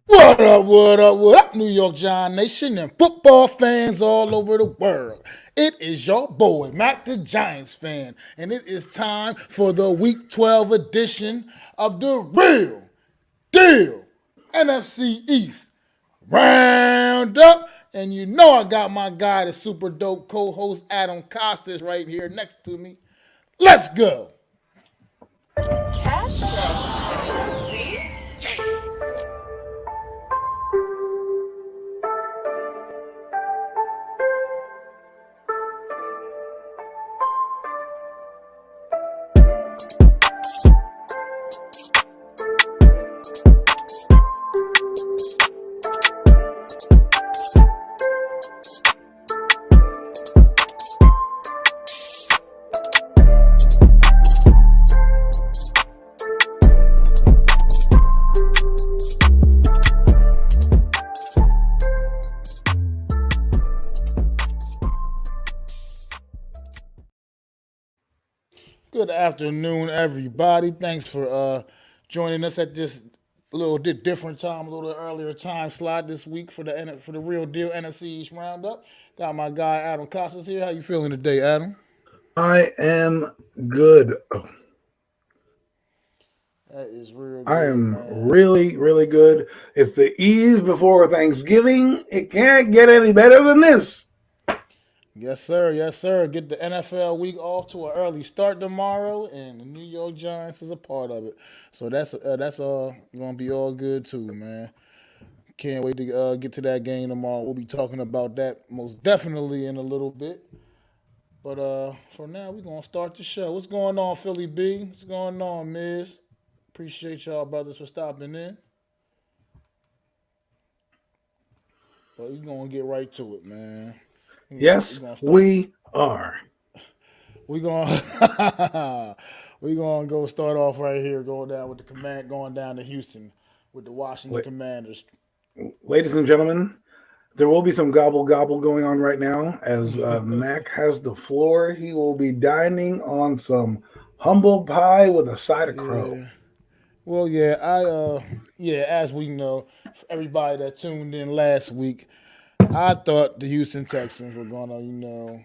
What up, New York Giant Nation and football fans all over the world? It is your boy, Mac the Giants fan, and it is time for the Week 12 edition of the Real Deal NFC East Round-Up. And you know I got my guy, the super dope co-host Adam Costas right here next to me. Let's go. Cash flow. Good afternoon, everybody. Thanks for joining us at this little bit different time, a little earlier time slot this week for the Real Deal NFC East Roundup. Got my guy Adam Costas here. How you feeling today, Adam? I am good. That is real I good, am man. really, really good. It's the eve before Thanksgiving. It can't get any better than this. Yes, sir. Yes, sir. Get the NFL week off to an early start tomorrow, and the New York Giants is a part of it. So that's gonna be all good too, man. Can't wait to get to that game tomorrow. We'll be talking about that most definitely in a little bit. But for now, we're gonna start the show. What's going on, Philly B? What's going on, Miz? Appreciate y'all brothers for stopping in. But we're gonna get right to it, man. Yes, We're gonna start. we are. We're gonna we're gonna go start off right here, going down with the command, going down to Houston with the Washington La- Commanders. Ladies and gentlemen, there will be some gobble gobble going on right now as Mac has the floor. He will be dining on some humble pie with a side of crow. Yeah. Well, yeah, as we know, for everybody that tuned in last week, I thought the Houston Texans were gonna,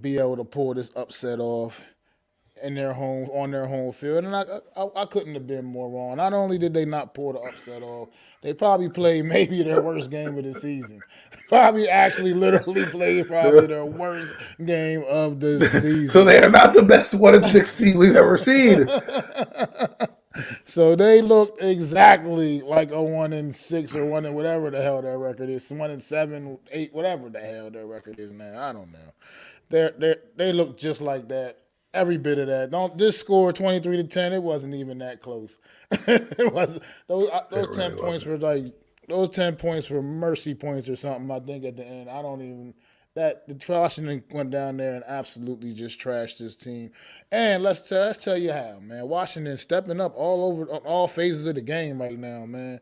be able to pull this upset off in their home on their home field, and I couldn't have been more wrong. Not only did they not pull the upset off, they probably played maybe their worst game of the season. Probably actually literally played probably their worst game of the So season. they are not the best 1-16 we've ever seen. So they looked exactly like a 1-6 or one and whatever the hell their record is, 1-7, 8, whatever the hell their record is now. I don't know. They look just like that. Every bit of that. Don't this score 23-10. It wasn't even that close. It was those It 10 really points wasn't. were like those 10 points were mercy points or something. I think at the end. I don't even that the Washington went down there and absolutely just trashed this team. And let's tell you how, man. Washington stepping up all over on all phases of the game right now, man.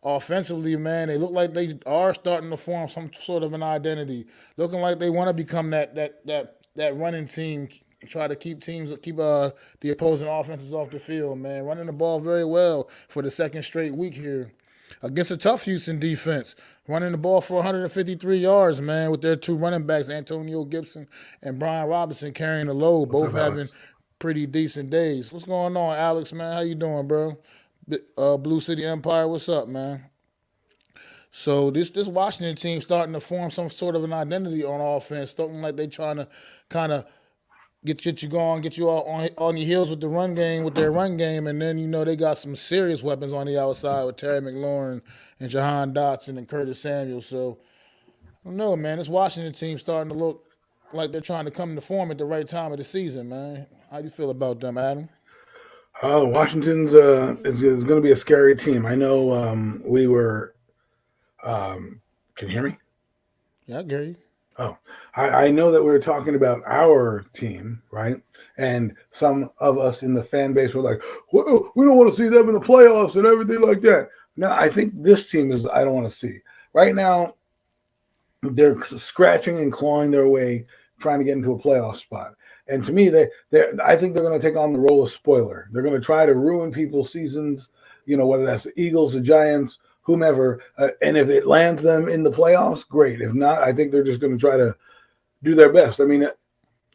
Offensively, man, they look like they are starting to form some sort of an identity. Looking like they want to become that running team. Try to keep the opposing offenses off the field, man. Running the ball very well for the second straight week here against a tough Houston defense. Running the ball for 153 yards, man, with their two running backs, Antonio Gibson and Brian Robinson, carrying the load, What's both up, having Alex? pretty decent days. What's going on, Alex, man? How you doing, bro? Blue City Empire, what's up, man? So this Washington team starting to form some sort of an identity on offense, looking like they trying to kind of get you going, get you all on your heels with the run game, with their run game, and then they got some serious weapons on the outside with Terry McLaurin and Jahan Dotson and Curtis Samuel. So I don't know, man. This Washington team starting to look like they're trying to come to form at the right time of the season, man. How do you feel about them, Adam? Washington's is going to be a scary team. I know we were. Can you hear me? Yeah, I get you. Oh, I know that we were talking about our team, right? And some of us in the fan base were like, we don't want to see them in the playoffs and everything like that. No, I think this team is, I don't want to see. Right now, they're scratching and clawing their way, trying to get into a playoff spot. And to me, I think they're going to take on the role of spoiler. They're going to try to ruin people's seasons, whether that's the Eagles, the Giants, whomever, and if it lands them in the playoffs, great. If not, I think they're just going to try to do their best. I mean,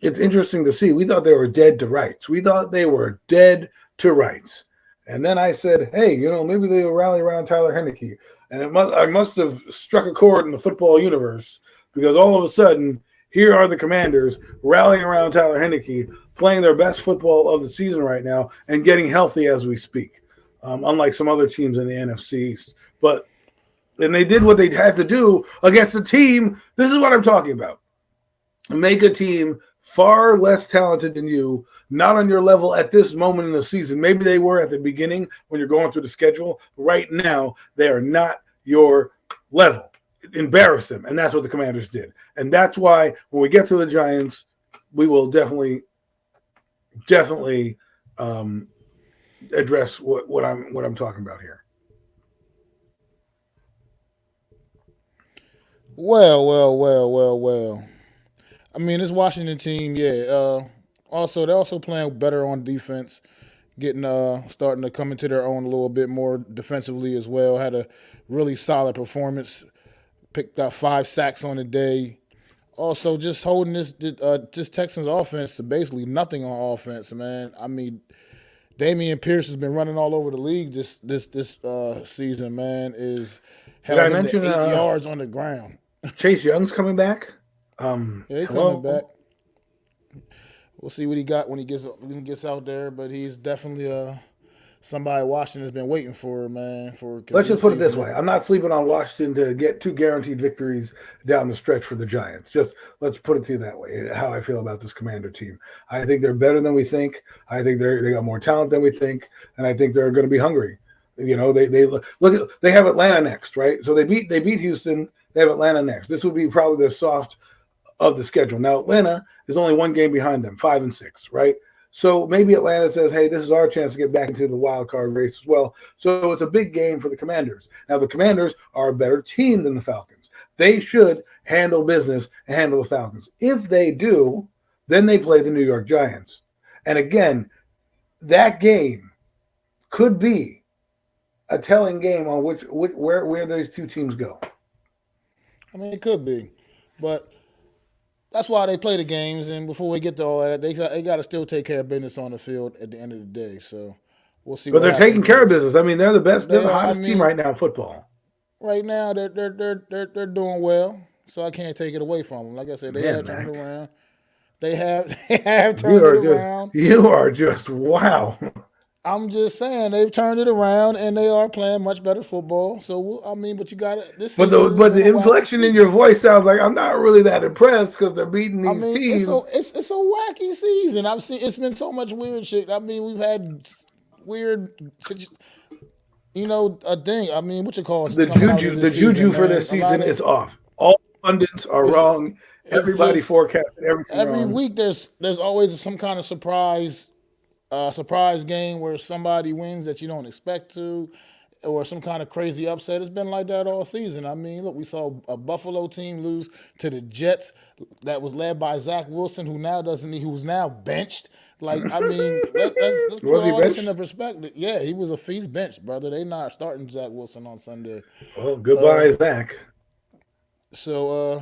it's interesting to see. We thought they were dead to rights. We thought they were dead to rights. And then I said, hey, maybe they'll rally around Tyler Heineke. And I must have struck a chord in the football universe, because all of a sudden, here are the Commanders rallying around Tyler Heineke, playing their best football of the season right now and getting healthy as we speak, unlike some other teams in the NFC East. And they did what they had to do against a team. This is what I'm talking about. Make a team far less talented than you, not on your level at this moment in the season. Maybe they were at the beginning when you're going through the schedule. Right now, they are not your level. Embarrass them, and that's what the Commanders did. And that's why when we get to the Giants, we will definitely address what I'm talking about here. Well. I mean, this Washington team, yeah. They're also playing better on defense, getting starting to come into their own a little bit more defensively as well. Had a really solid performance, picked up 5 sacks on the day. Also, just holding this Texans offense to basically nothing on offense, man. I mean, Damian Pierce has been running all over the league this season, man. Held him to 8 yards on the ground. Chase Young's coming back. He's coming back. We'll see what he got when he gets out there, but he's definitely somebody Washington's been waiting for, man. Let's just put it this way: I'm not sleeping on Washington to get 2 guaranteed victories down the stretch for the Giants. Just let's put it to you that way. How I feel about this Commander team. I think they're better than we think. I think they got more talent than we think, and I think they're going to be hungry. They have Atlanta next, right? So they beat Houston. They have Atlanta next. This would be probably their soft of the schedule. Now Atlanta is only 1 game behind them, 5-6, right? So maybe Atlanta says, hey, this is our chance to get back into the wild card race as well. So it's a big game for the Commanders. Now the Commanders are a better team than the Falcons. They should handle business and handle the Falcons. If they do, then they play the New York Giants. And again, that game could be a telling game on where those 2 teams go. I mean, it could be, but that's why they play the games. And before we get to all that, they got to still take care of business on the field at the end of the day. So we'll see. But they're taking care of business. I mean, they're the best. They're the hottest team right now in football. Right now, they're doing well. So I can't take it away from them. Like I said, they have turned around. They have turned it around. You are just wow. I'm just saying they've turned it around and they are playing much better football. So but you got it. But the inflection in your voice sounds like I'm not really that impressed because they're beating these teams. It's a wacky season. It's been so much weird shit. I mean, we've had weird, a thing. I mean, what you call it? The juju for this season is off. All pundits are wrong. Everybody forecasted everything. Every week there's always some kind of surprise game where somebody wins that you don't expect to, or some kind of crazy upset. It's been like that all season. I mean, look, we saw a Buffalo team lose to the Jets that was led by Zach Wilson, who's now benched. Like, I mean, let's put all this into perspective. Yeah, he's benched, brother. They not starting Zach Wilson on Sunday. Well, goodbye, Zach. This a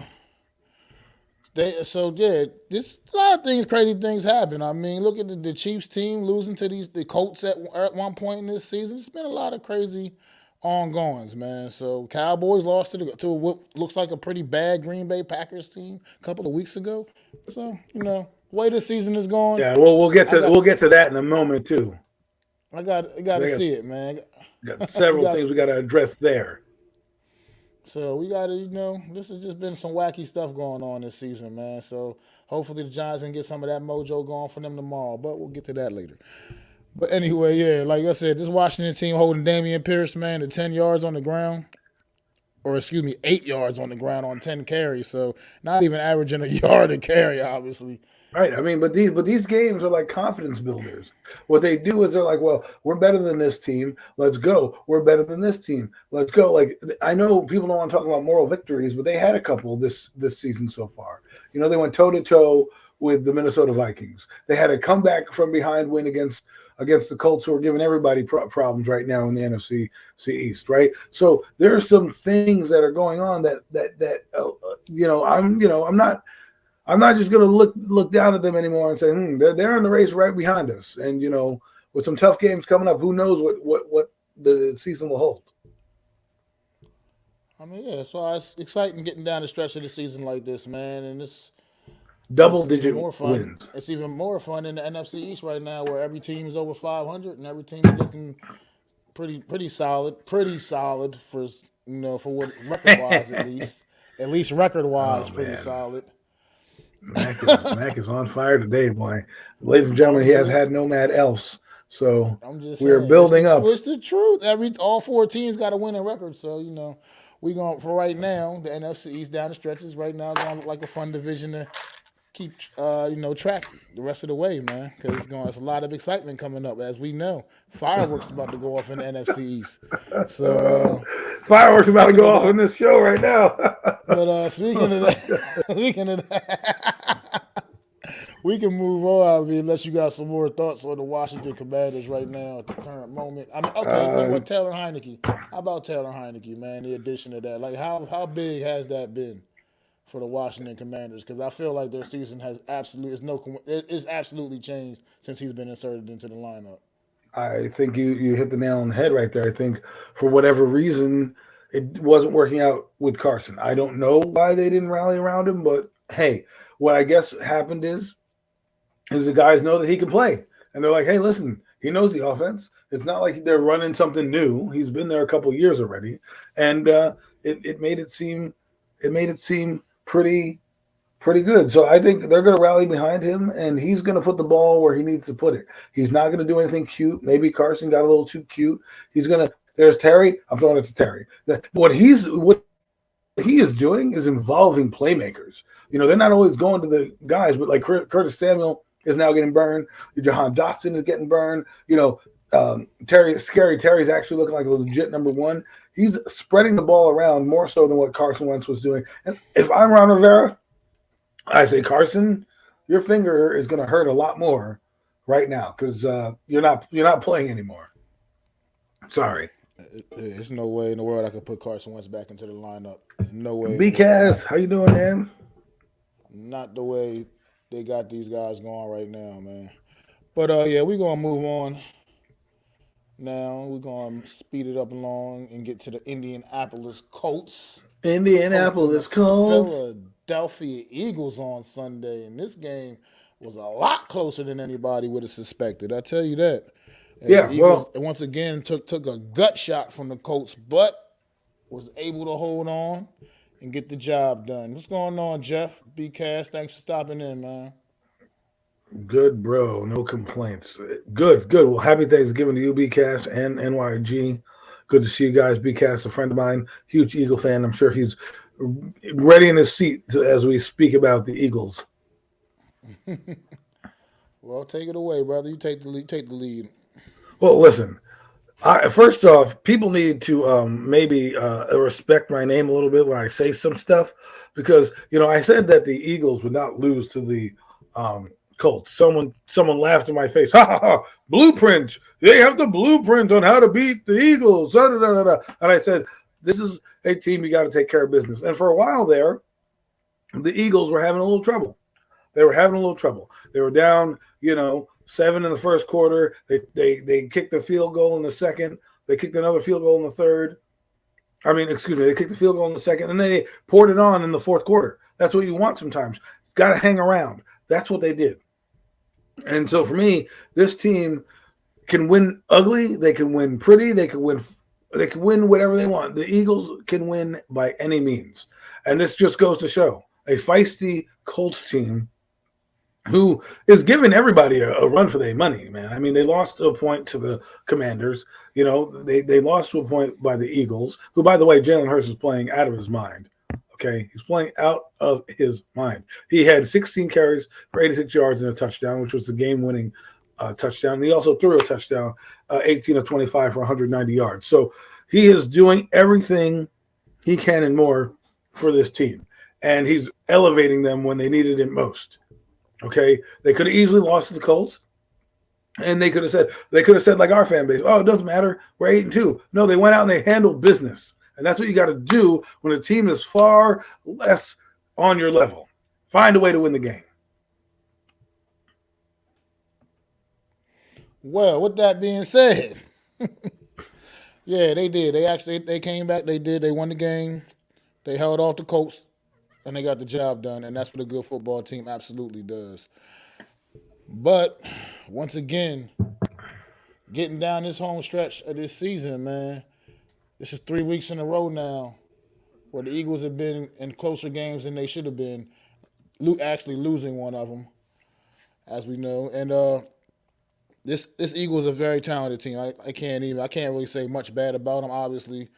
lot of things, crazy things happen. I mean, look at the Chiefs team losing to the Colts at one point in this season. It's been a lot of crazy ongoings, man. So Cowboys lost to what looks like a pretty bad Green Bay Packers team a couple of weeks ago. So the way this season is going. Yeah, well, we'll get to that in a moment too. I got to see it, man. Got several things we got to address there. So we got to, this has just been some wacky stuff going on this season, man. So hopefully the Giants can get some of that mojo going for them tomorrow, but we'll get to that later. But anyway, yeah, like I said, this Washington team holding Damian Pierce, man, to 10 yards on the ground. Or 8 yards on the ground on 10 carries. So not even averaging a yard a carry, obviously. Right. I mean, but these games are like confidence builders. What they do is they're like, well, we're better than this team. Let's go. We're better than this team. Let's go. Like, I know people don't want to talk about moral victories, but they had a couple this season so far. They went toe-to-toe with the Minnesota Vikings. They had a comeback from behind win against against the Colts, who are giving everybody problems right now in the NFC East, right? So there are some things that are going on that I'm not just going to look down at them anymore and say, they're in the race right behind us. And, with some tough games coming up, who knows what the season will hold. I mean, yeah, so it's exciting getting down the stretch of the season like this, man. And it's Double-digit more fun. wins. It's even more fun in the NFC East right now, where every team is over 500 and every team is looking pretty solid for for what record wise at least record wise, pretty solid. Mac is on fire today, boy. Ladies and gentlemen, he has had no mad else. So I'm just we're saying, building up. It's the truth. All 4 teams got a winning record, so we going for right now. The NFC East down the stretches right now going to look like a fun division to keep track the rest of the way, man. Because it's a lot of excitement coming up, as we know. Fireworks about to go off in the NFC East. So fireworks about to go off in this show right now. But speaking of that, we can move on. I mean, unless you got some more thoughts on the Washington Commanders right now at the current moment. I mean, okay, you know what, Taylor Heineke. How about Taylor Heineke, man? The addition of that, like, how big has that been for the Washington Commanders? Because I feel like their season has absolutely changed since he's been inserted into the lineup. I think you hit the nail on the head right there. I think for whatever reason, it wasn't working out with Carson. I don't know why they didn't rally around him, but hey, what I guess happened is the guys know that he can play. And they're like, hey, listen, he knows the offense. It's not like they're running something new. He's been there a couple of years already. And it made it seem pretty good. So I think they're going to rally behind him, and he's going to put the ball where he needs to put it. He's not going to do anything cute. Maybe Carson got a little too cute. He's going to – there's Terry. I'm throwing it to Terry. What he is doing is involving playmakers. They're not always going to the guys, but like Curtis Samuel is now getting burned. Jahan Dotson is getting burned. Terry's actually looking like a legit number one. He's spreading the ball around more so than what Carson Wentz was doing. And if I'm Ron Rivera, I say, Carson, your finger is going to hurt a lot more right now because you're not playing anymore. Sorry. There's no way in the world I could put Carson Wentz back into the lineup. There's no way. BCAS, how you doing, man? Not the way they got these guys going right now, man. But yeah, we're gonna move on. Now we're gonna speed it up along and get to the Indianapolis Colts. Indianapolis Colts. Philadelphia Eagles on Sunday, and this game was a lot closer than anybody would have suspected. I tell you that. And yeah, Eagles, once again took a gut shot from the Colts, but was able to hold on and get the job done. What's going on, Jeff? B-Cast, thanks for stopping in, man. Good, bro. No complaints. Good. Well, happy Thanksgiving to you, B-Cast and NYG. Good to see you guys. B-Cast, a friend of mine, huge Eagle fan. I'm sure he's ready in his seat as we speak about the Eagles. Well, take it away, brother. You take the lead. Well, listen. First off, people need to maybe respect my name a little bit when I say some stuff because I said that the Eagles would not lose to the Colts. Someone laughed in my face. Ha ha ha! Blueprint. They have the blueprint on how to beat the Eagles. Da, da, da, da. And I said, this is a team you got to take care of business. And for a while there, the Eagles were having a little trouble. They were down, 7 in the first quarter. They kicked a field goal in the second. They kicked another field goal in the third. They kicked the field goal in the second, and they poured it on in the fourth quarter. That's what you want sometimes. Got to hang around. That's what they did. And so for me, this team can win ugly. They can win pretty. They can win whatever they want. The Eagles can win by any means. And this just goes to show a feisty Colts team who is giving everybody a run for their money, man. I mean, they lost to a point to the Commanders. They lost to a point by the Eagles, who, by the way, Jalen Hurts is playing out of his mind. Okay, he's playing out of his mind. He had 16 carries for 86 yards and a touchdown, which was the game-winning touchdown. And he also threw a touchdown, 18 of 25 for 190 yards. So he is doing everything he can and more for this team. And he's elevating them when they needed him most. Okay, they could have easily lost to the Colts. And they could have said like our fan base, oh, it doesn't matter. We're 8-2. No, they went out and they handled business. And that's what you got to do when a team is far less on your level. Find a way to win the game. Well, with that being said, yeah, they did. They came back. They did. They won the game. They held off the Colts, and they got the job done. And that's what a good football team absolutely does. But once again, getting down this home stretch of this season, man, this is 3 weeks in a row now where the Eagles have been in closer games than they should have been, actually losing one of them, as we know. And this Eagles is a very talented team. I can't really say much bad about them. Obviously,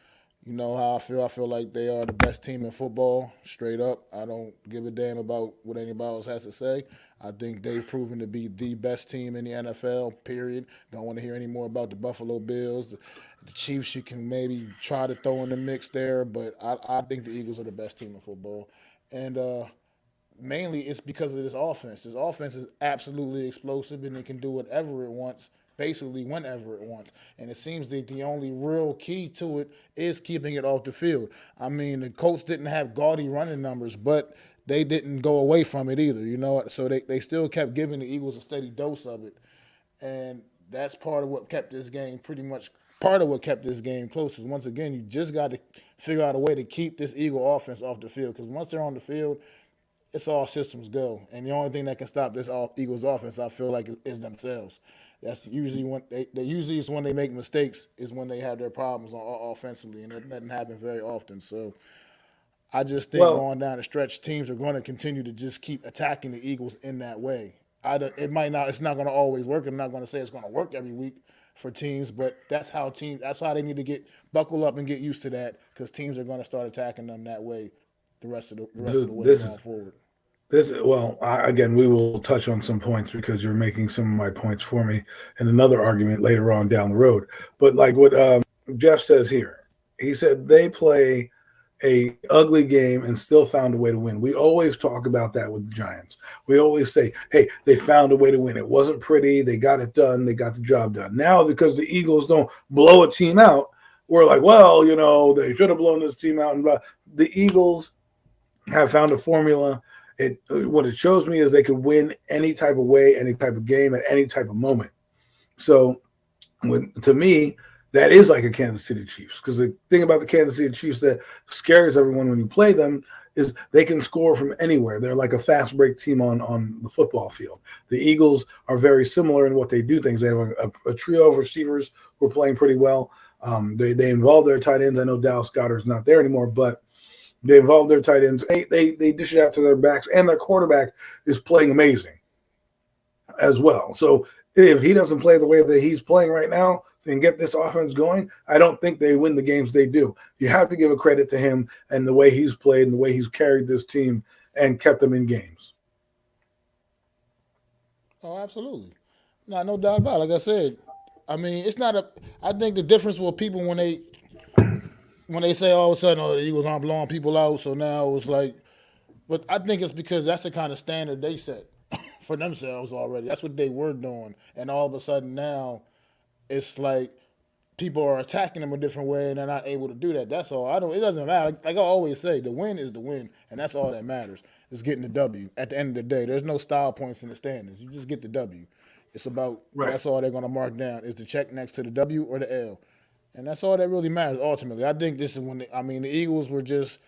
you know how I feel. I feel like they are the best team in football, straight up. I don't give a damn about what anybody else has to say. I think they've proven to be the best team in the NFL, period. Don't want to hear any more about the Buffalo Bills. The Chiefs you can maybe try to throw in the mix there, but I think the Eagles are the best team in football. And mainly it's because of this offense. This offense is absolutely explosive, and it can do whatever it wants, basically whenever it wants. And it seems that the only real key to it is keeping it off the field. I mean, the Colts didn't have gaudy running numbers, but they didn't go away from it either, you know. So they still kept giving the Eagles a steady dose of it. And that's part of what kept this game close. Is once again, you just got to figure out a way to keep this Eagle offense off the field. Because once they're on the field, it's all systems go. And the only thing that can stop this Eagles offense, I feel like, is themselves. That's usually when is when they make mistakes, is when they have their problems offensively, and it doesn't happen very often. So I just think going down the stretch, teams are going to continue to just keep attacking the Eagles in that way. It's not going to always work. I'm not going to say it's going to work every week for teams, but that's how they need to buckle up and get used to that, because teams are going to start attacking them that way the rest of the way going forward. Again, we will touch on some points because you're making some of my points for me in another argument later on down the road. But like what Jeff says here, he said they play a ugly game and still found a way to win. We always talk about that with the Giants. We always say, hey, they found a way to win. It wasn't pretty. They got it done. They got the job done. Now, because the Eagles don't blow a team out, we're like, well, you know, they should have blown this team out. And blah. The Eagles have found a formula. What it shows me is they could win any type of way, any type of game, at any type of moment. So, to me, that is like a Kansas City Chiefs, because the thing about the Kansas City Chiefs that scares everyone when you play them is they can score from anywhere. They're like a fast break team on the football field. The Eagles are very similar in what they do things. They have a trio of receivers who are playing pretty well. They involve their tight ends. I know Dallas Goedert's not there anymore, but they involve their tight ends. They dish it out to their backs, and their quarterback is playing amazing as well. So if he doesn't play the way that he's playing right now and get this offense going, I don't think they win the games they do. You have to give a credit to him and the way he's played and the way he's carried this team and kept them in games. Oh, absolutely. No doubt about it. Like I said, I mean, I think the difference with people when they say all of a sudden, oh, the Eagles aren't blowing people out, so now it's like, but I think it's because that's the kind of standard they set for themselves already. That's what they were doing. And all of a sudden now it's like people are attacking them a different way and they're not able to do that. That's all. It doesn't matter. Like I always say, the win is the win, and that's all that matters. Is getting the W at the end of the day. There's no style points in the standings. You just get the W. It's about That's all they're going to mark down is the check next to the W or the L. And that's all that really matters ultimately. I think this is when the Eagles were just,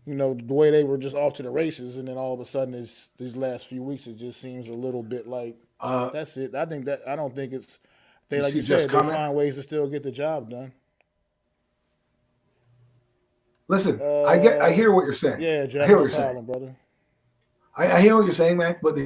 you know, the way they were just off to the races, and then all of a sudden these last few weeks it just seems a little bit like that's it. I don't think it's they, like you said, they find ways to still get the job done. Listen, I hear what you're saying. Yeah, Jeff, I hear what you're saying, brother. I hear what you're saying, Mac, but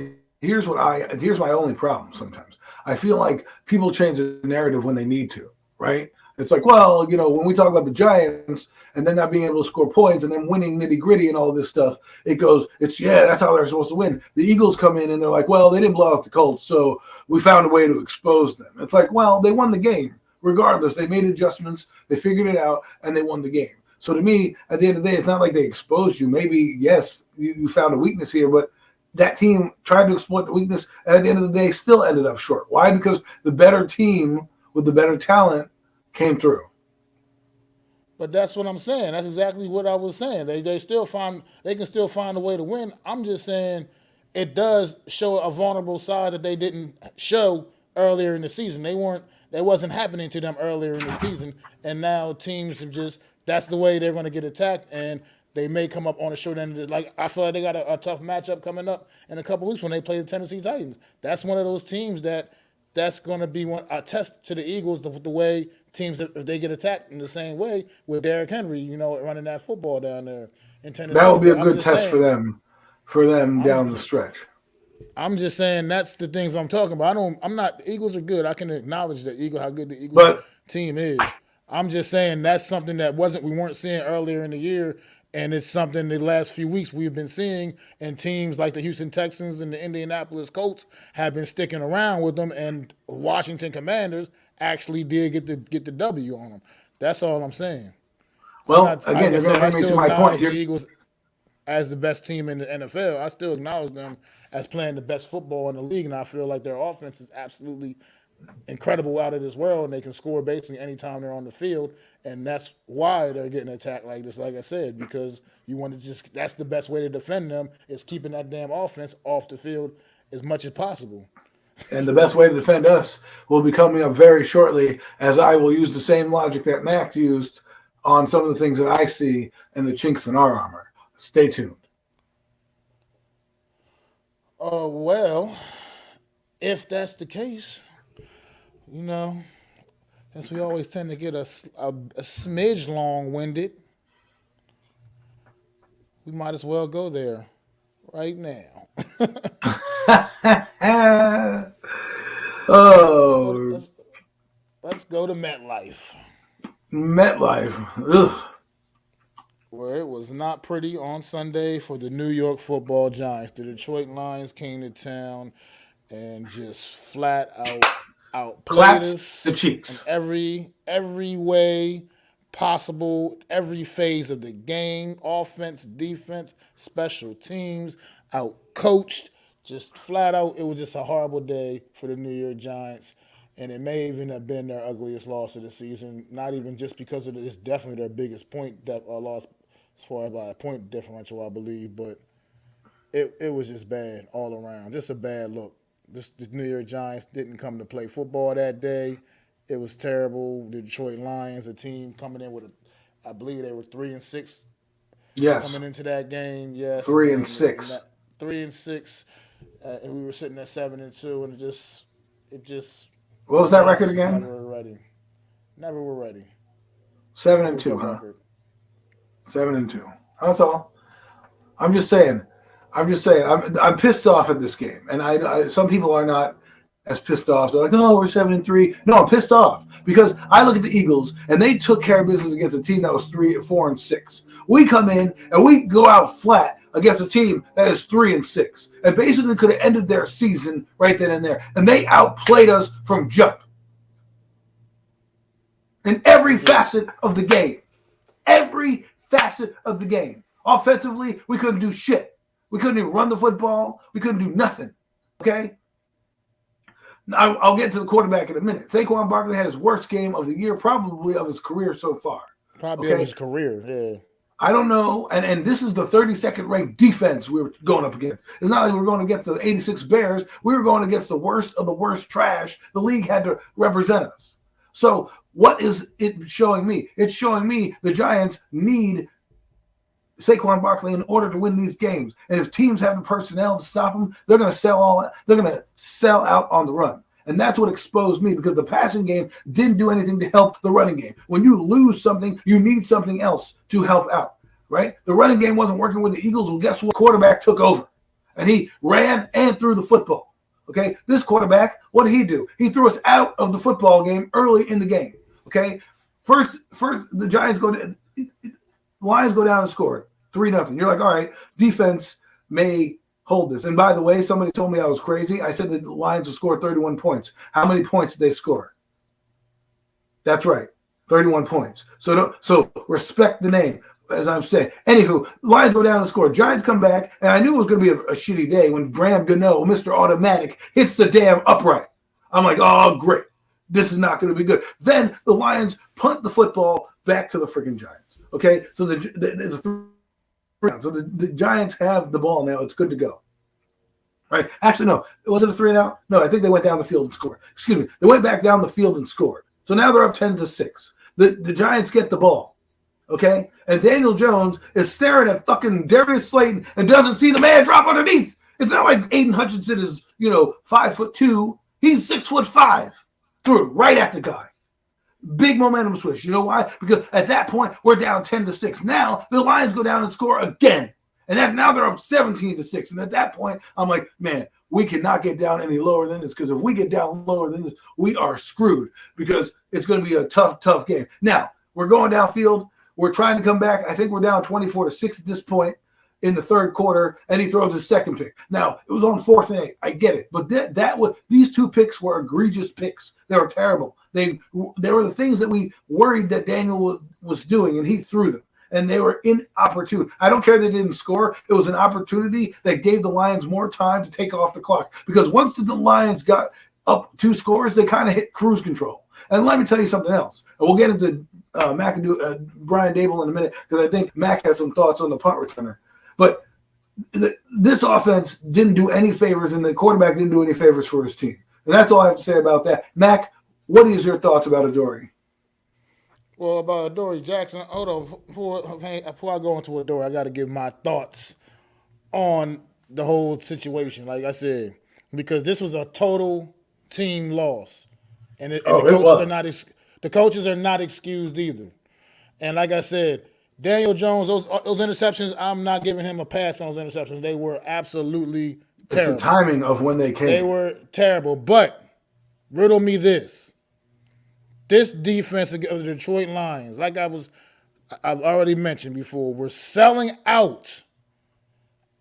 here's my only problem sometimes. I feel like people change the narrative when they need to, right? It's like, well, you know, when we talk about the Giants and then not being able to score points and then winning nitty-gritty and all this stuff, that's how they're supposed to win. The Eagles come in and they're like, well, they didn't blow out the Colts, so we found a way to expose them. It's like, well, they won the game regardless. They made adjustments, they figured it out, and they won the game. So to me, at the end of the day, it's not like they exposed you. Maybe, yes, you found a weakness here, but that team tried to exploit the weakness, and at the end of the day, still ended up short. Why? Because the better team with the better talent came through. But that's what I'm saying. That's exactly what I was saying. They can still find a way to win. I'm just saying it does show a vulnerable side that they didn't show earlier in the season. That wasn't happening to them earlier in the season, and now teams have just that's the way they're going to get attacked, and they may come up on the short end. Like I feel like they got a tough matchup coming up in a couple weeks when they play the Tennessee Titans. That's one of those teams that's going to be a test to the Eagles the way teams if they get attacked in the same way with Derrick Henry, running that football down there in Tennessee. That will be a good test for them down the stretch. I'm just saying that's the things I'm talking about. The Eagles are good. I can acknowledge how good the Eagles team is. I'm just saying that's something we weren't seeing earlier in the year, and it's something the last few weeks we've been seeing, and teams like the Houston Texans and the Indianapolis Colts have been sticking around with them, and Washington Commanders actually did get the W on them. That's all I'm saying. Well, again, you're going to bring me to my point here. The Eagles as the best team in the NFL. I still acknowledge them as playing the best football in the league, and I feel like their offense is absolutely incredible out of this world, and they can score basically anytime they're on the field, and that's why they're getting attacked like this, like I said, because you want to that's the best way to defend them is keeping that damn offense off the field as much as possible. And the best way to defend us will be coming up very shortly, as I will use the same logic that Mac used on some of the things that I see in the chinks in our armor. Stay tuned. Oh, well, if that's the case, since we always tend to get a smidge long-winded, we might as well go there right now. Let's go to MetLife. Ugh. Where it was not pretty on Sunday for the New York Football Giants. The Detroit Lions came to town and just flat outplayed us the cheeks in every way possible, every phase of the game, offense, defense, special teams, outcoached, just flat out. It was just a horrible day for the New York Giants, and it may even have been their ugliest loss of the season. Not even just because of it's definitely their biggest loss as far as by a point differential, I believe, but it was just bad all around. Just a bad look. The New York Giants didn't come to play football that day. It was terrible. The Detroit Lions, a team coming in I believe they were 3-6. Yes. Coming into that game, yes. 3-6. 3-6, and we were sitting at 7-2, and it just. What was that record again? Never were ready. 7-2, huh? 7-2. That's all. I'm just saying. I'm pissed off at this game, and I some people are not as pissed off. They're like, "Oh, we're 7-3." No, I'm pissed off because I look at the Eagles, and they took care of business against a team that was 4-6. We come in and we go out flat against a team that is 3-6, and basically could have ended their season right then and there. And they outplayed us from jump in every facet of the game. Every facet of the game. Offensively, we couldn't do shit. We couldn't even run the football. We couldn't do nothing. Okay? Now, I'll get to the quarterback in a minute. Saquon Barkley had his worst game of the year, probably of his career so far. Probably of his career, yeah. I don't know. And this is the 32nd ranked defense we were going up against. It's not like we were going against the 86 Bears. We were going against the worst of the worst trash the league had to represent us. So what is it showing me? It's showing me the Giants need Saquon Barkley in order to win these games. And if teams have the personnel to stop them, they're going to sell out on the run. And that's what exposed me, because the passing game didn't do anything to help the running game. When you lose something, you need something else to help out, right? The running game wasn't working with the Eagles. Well, guess what? Quarterback took over, and he ran and threw the football. Okay, this quarterback, what did he do? He threw us out of the football game early in the game. Okay, first the Giants Lions go down and score 3-0. You're like, all right, defense may hold this. And by the way, somebody told me I was crazy. I said that the Lions will score 31 points. How many points did they score? That's right, 31 points. So respect the name. as I'm saying. Anywho, Lions go down and score. Giants come back, and I knew it was going to be a shitty day when Graham Gano, Mr. Automatic, hits the damn upright. I'm like, oh, great. This is not going to be good. Then the Lions punt the football back to the freaking Giants. Okay, so the Giants have the ball now. It's good to go. Right? Actually, no. Was it a 3-and-out? No, I think they went down the field and scored. Excuse me. They went back down the field and scored. So now they're up 10-6. The Giants get the ball. Okay? And Daniel Jones is staring at fucking Darius Slayton and doesn't see the man drop underneath. It's not like Aiden Hutchinson is, 5'2". He's 6'5". Threw it right at the guy. Big momentum switch. You know why? Because at that point, we're down 10-6. Now the Lions go down and score again. And now they're up 17-6. And at that point, I'm like, man, we cannot get down any lower than this. Because if we get down lower than this, we are screwed. Because it's going to be a tough game. Now, we're going downfield. We're trying to come back. I think we're down 24-6 at this point in the third quarter. And he throws his second pick. Now, it was on 4th and 8. I get it. But these 2 picks were egregious picks. They were terrible. They were the things that we worried that Daniel was doing, and he threw them. And they were inopportune. I don't care they didn't score. It was an opportunity that gave the Lions more time to take off the clock. Because once the Lions got up 2 scores, they kind of hit cruise control. And let me tell you something else. And we'll get into Brian Dable in a minute because I think Mac has some thoughts on the punt returner. But this offense didn't do any favors, and the quarterback didn't do any favors for his team. And that's all I have to say about that. Mac, what is your thoughts about Adoree? Well, about Adoree Jackson, hold on. Before I go into Adoree, I got to give my thoughts on the whole situation. Like I said, because this was a total team loss, and the coaches are not excused either. And like I said, Daniel Jones, those interceptions, I'm not giving him a pass on those interceptions. They were absolutely terrible. It's the timing of when they came. They were terrible. But riddle me this. This defense of the Detroit Lions, like I've already mentioned before, we're selling out.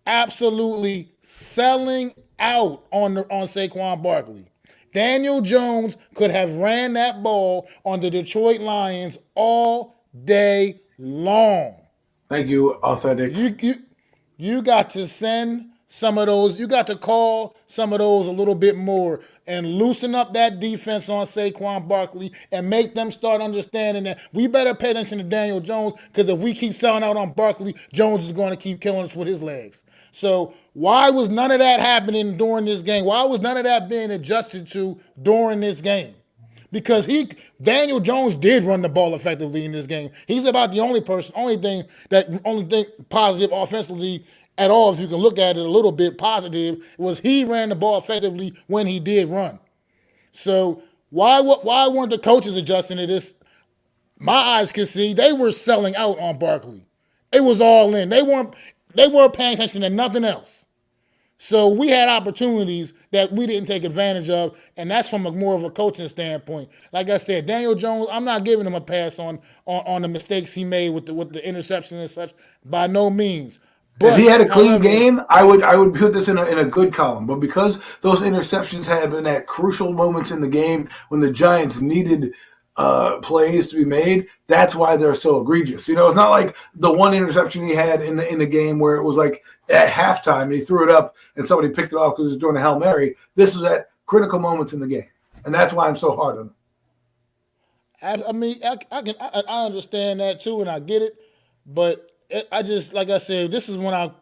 Absolutely selling out on Saquon Barkley. Daniel Jones could have ran that ball on the Detroit Lions all day long. Thank you, Authentic. You got to send some of those, you got to call some of those a little bit more and loosen up that defense on Saquon Barkley and make them start understanding that we better pay attention to Daniel Jones because if we keep selling out on Barkley, Jones is going to keep killing us with his legs. So why was none of that happening during this game? Why was none of that being adjusted to during this game? Because Daniel Jones did run the ball effectively in this game. He's about the only thing positive offensively at all, if you can look at it a little bit positive, was he ran the ball effectively when he did run. So why weren't the coaches adjusting to this? My eyes could see they were selling out on Barkley. It was all in. They weren't paying attention to nothing else. So we had opportunities that we didn't take advantage of, and that's from more of a coaching standpoint. Like I said, Daniel Jones, I'm not giving him a pass on the mistakes he made with the interception and such, by no means. But if he had a clean game, I would put this in a good column. But because those interceptions have been at crucial moments in the game when the Giants needed plays to be made, that's why they're so egregious. It's not like the one interception he had in the game where it was like at halftime and he threw it up and somebody picked it off because he was doing a Hail Mary. This was at critical moments in the game, and that's why I'm so hard on him. I mean, I understand that too, and I get it, but I just, like I said, this is when a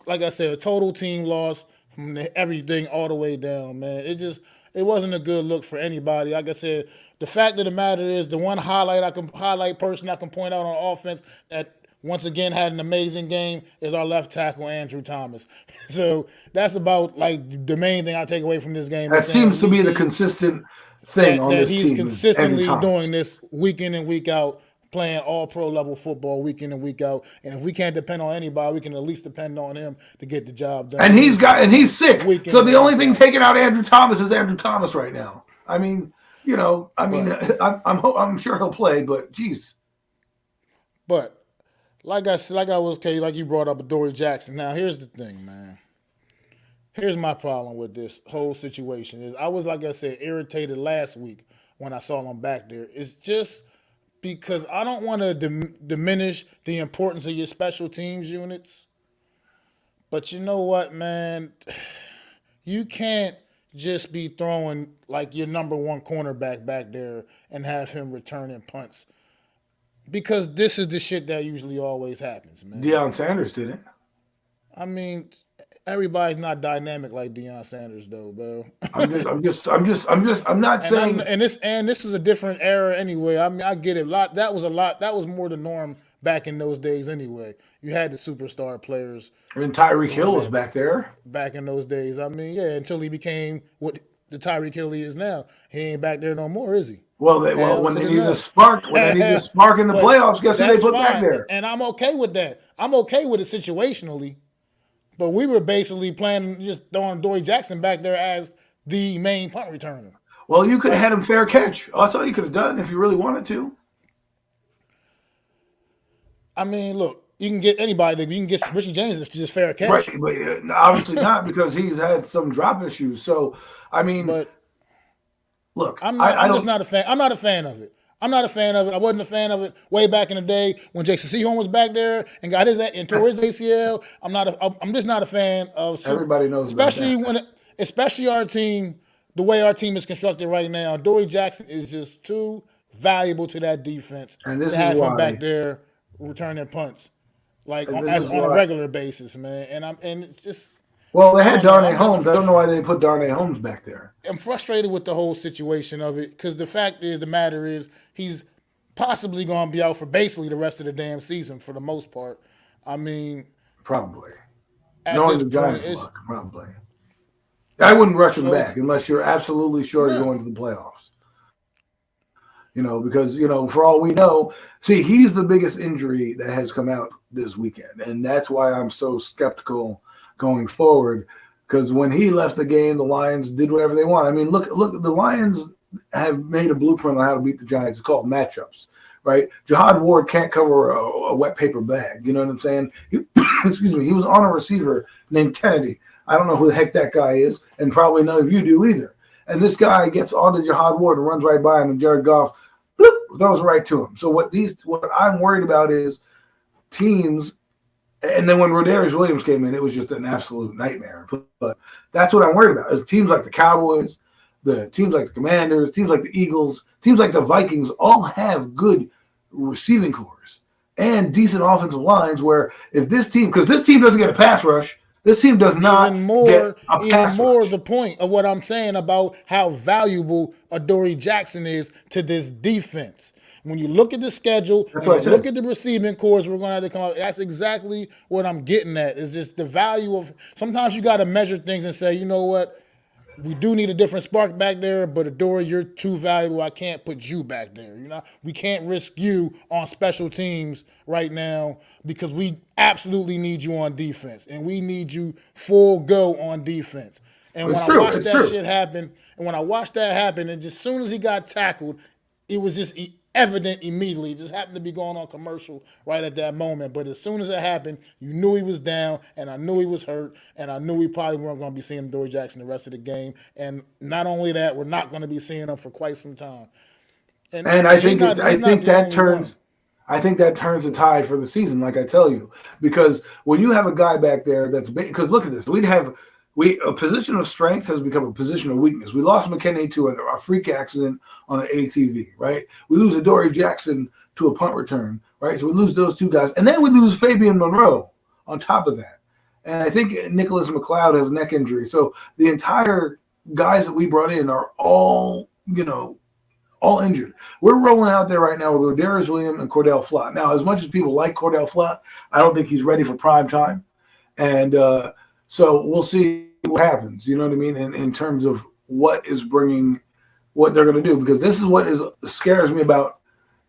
total team loss from everything all the way down, man. It wasn't a good look for anybody. Like I said, the fact of the matter is the one person I can point out on offense that once again had an amazing game is our left tackle, Andrew Thomas. So that's about like the main thing I take away from this game. That seems to be the consistent thing on this team. That he's consistently doing this week in and week out, playing all pro level football week in and week out. And if we can't depend on anybody, we can at least depend on him to get the job done. And he's sick. So the only thing taking out Andrew Thomas is Andrew Thomas right now. I mean, I'm sure he'll play, but geez. But like you brought up Adoree Jackson. Now here's the thing, man. Here's my problem with this whole situation is I was, like I said, irritated last week when I saw him back there. It's just because I don't want to diminish the importance of your special teams units. But you know what, man? You can't just be throwing like your number one cornerback back there and have him returning punts. Because this is the shit that usually always happens, man. Deion Sanders did it. I mean, everybody's not dynamic like Deion Sanders, though, bro. I'm not saying. And this is a different era anyway. I mean, I get it. That was more the norm back in those days anyway. You had the superstar players. I mean, Tyreek Hill was back there. Back in those days. I mean, yeah, until he became what the Tyreek Hill he is now. He ain't back there no more, is he? Well, when they need a spark, in the playoffs, guess who they put back there? And I'm okay with that. I'm okay with it situationally. But we were basically planning just throwing Dory Jackson back there as the main punt returner. Well, you could have had him fair catch. That's all you could have done if you really wanted to. I mean, look, you can get anybody. You can get Richie James if just fair catch. Right, but obviously not because he's had some drop issues. So, I mean, look, I'm just not a fan. I'm not a fan of it. I'm not a fan of it. I wasn't a fan of it way back in the day when Jason Sehorn was back there and got and tore his ACL. I'm just not a fan of. Everybody knows, especially our team, the way our team is constructed right now. Dory Jackson is just too valuable to that defense and this to have is why, him back there returning punts on a regular basis, man. And it's just. Well, they had Darnay Holmes. I don't know why they put Darnay Holmes back there. I'm frustrated with the whole situation of it because the matter is he's possibly going to be out for basically the rest of the damn season for the most part. I mean, probably. Knowing the Giants' luck, probably. I wouldn't rush him back unless you're absolutely sure you're going to the playoffs. Because for all we know, see, he's the biggest injury that has come out this weekend, and that's why I'm so skeptical going forward, because when he left the game, the Lions did whatever they want. I mean, look, the Lions have made a blueprint on how to beat the Giants. It's called matchups, right? Jihad Ward can't cover a wet paper bag. You know what I'm saying? Excuse me. He was on a receiver named Kennedy. I don't know who the heck that guy is, and probably none of you do either. And this guy gets onto Jihad Ward and runs right by him, and Jared Goff throws right to him. So what I'm worried about is teams. And then when Rodarius Williams came in, it was just an absolute nightmare. But that's what I'm worried about. Is teams like the Cowboys, the teams like the Commanders, teams like the Eagles, teams like the Vikings all have good receiving cores and decent offensive lines where if this team – because this team doesn't get a pass rush. This team does not get a pass rush. The point of what I'm saying about how valuable Adoree Jackson is to this defense. When you look at the schedule, look at the receiving cores we're going to have to come up, that's exactly what I'm getting at. Is just the value of – sometimes you got to measure things and say, you know what, we do need a different spark back there, but Adoree, you're too valuable. I can't put you back there. We can't risk you on special teams right now because we absolutely need you on defense, and we need you full go on defense. And when I watched that shit happen, and just as soon as he got tackled, it was just evident immediately. It just happened to be going on commercial right at that moment. But as soon as it happened, you knew he was down, and I knew he was hurt, and I knew we probably weren't going to be seeing Dory Jackson the rest of the game. And not only that, we're not going to be seeing him for quite some time. And I think that turns the tide for the season, like I tell you, because when you have a guy back there because look at this, a position of strength has become a position of weakness. We lost McKinney to a freak accident on an ATV, right? We lose Adoree Jackson to a punt return, right? So we lose those two guys. And then we lose Fabian Monroe on top of that. And I think Nicholas McLeod has a neck injury. So the entire guys that we brought in are all injured. We're rolling out there right now with Rodarius Williams and Cordell Flott. Now, as much as people like Cordell Flott, I don't think he's ready for prime time. And so we'll see what happens, you know what I mean, in terms of what they're going to do, because this is what scares me about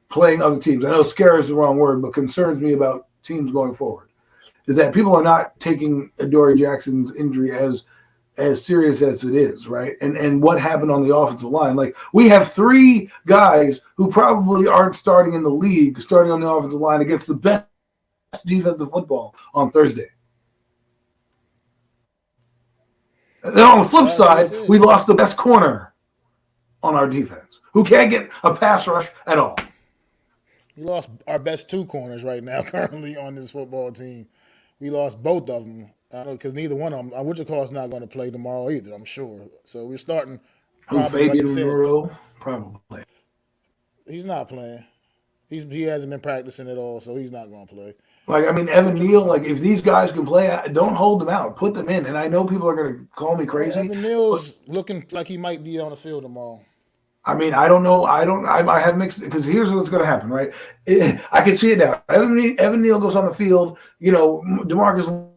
playing other teams. I know scare is the wrong word, but concerns me about teams going forward, is that people are not taking Adoree Jackson's injury as serious as it is, right? And what happened on the offensive line. Like, we have three guys who probably aren't starting in the league, starting on the offensive line against the best defensive football on Thursday. And then on the flip side, we lost the best corner on our defense, who can't get a pass rush at all. We lost our best 2 corners right now currently on this football team. We lost both of them because neither one of them. Wichita's not going to play tomorrow either, I'm sure. So we're starting Who, probably like Fabian you said. Monroe? Probably. He's not playing. He hasn't been practicing at all, so he's not going to play. Like, I mean, Evan Neal, like, if these guys can play, don't hold them out. Put them in. And I know people are going to call me crazy. Evan Neal's looking like he might be on the field tomorrow. I mean, I don't know. I have mixed, because here's what's going to happen, right? I can see it now. Evan Neal goes on the field, DeMarcus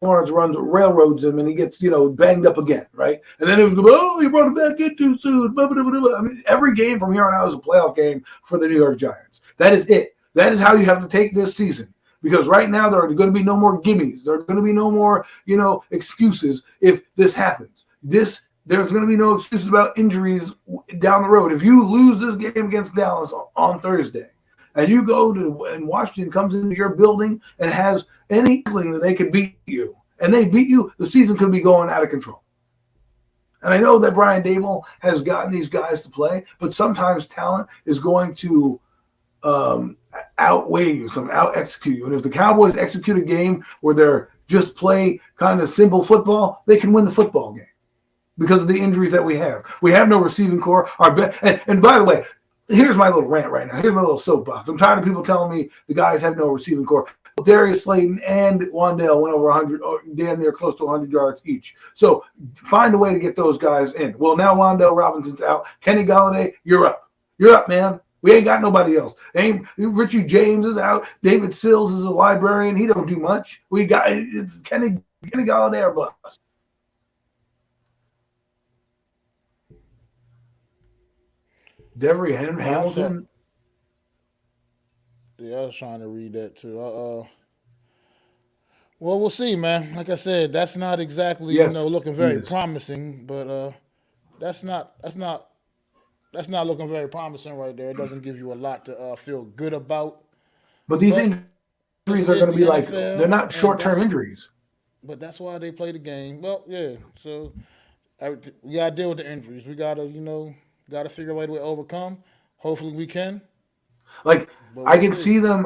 Lawrence railroads him, and he gets, banged up again, right? And then it was, you brought him back in too soon. Blah, blah, blah, blah. I mean, every game from here on out is a playoff game for the New York Giants. That is it. That is how you have to take this season. Because right now there are going to be no more gimmies. There are going to be no more, excuses if this happens. There's going to be no excuses about injuries down the road. If you lose this game against Dallas on Thursday, and you go to, and Washington comes into your building and has any inkling that they could beat you, and they beat you, the season could be going out of control. And I know that Brian Dable has gotten these guys to play, but sometimes talent is going to outweigh you, out execute you. And if the Cowboys execute a game where they're just play kind of simple football, they can win the football game because of the injuries that we have. We have no receiving core. And by the way, here's my little rant right now. Here's my little soapbox. I'm tired of people telling me the guys have no receiving core. Darius Slayton and Wandale went over 100, damn near close to 100 yards each. So find a way to get those guys in. Well, now Wandale Robinson's out. Kenny Golladay, you're up. You're up, man. We ain't got nobody else. Richie James is out. David Sills is a librarian. He don't do much. We got it's Kenny Golladay or bust. Devery Hamilton. Yeah, I was trying to read that too. Well, we'll see, man. Like I said, that's not exactly looking very promising, but that's not looking very promising right there. It doesn't give you a lot to feel good about. But these injuries are going to be like, they're not short-term injuries. But that's why they play the game. Well, yeah. So we got to deal with the injuries. We got to figure a way to overcome. Hopefully we can. Like, I can see them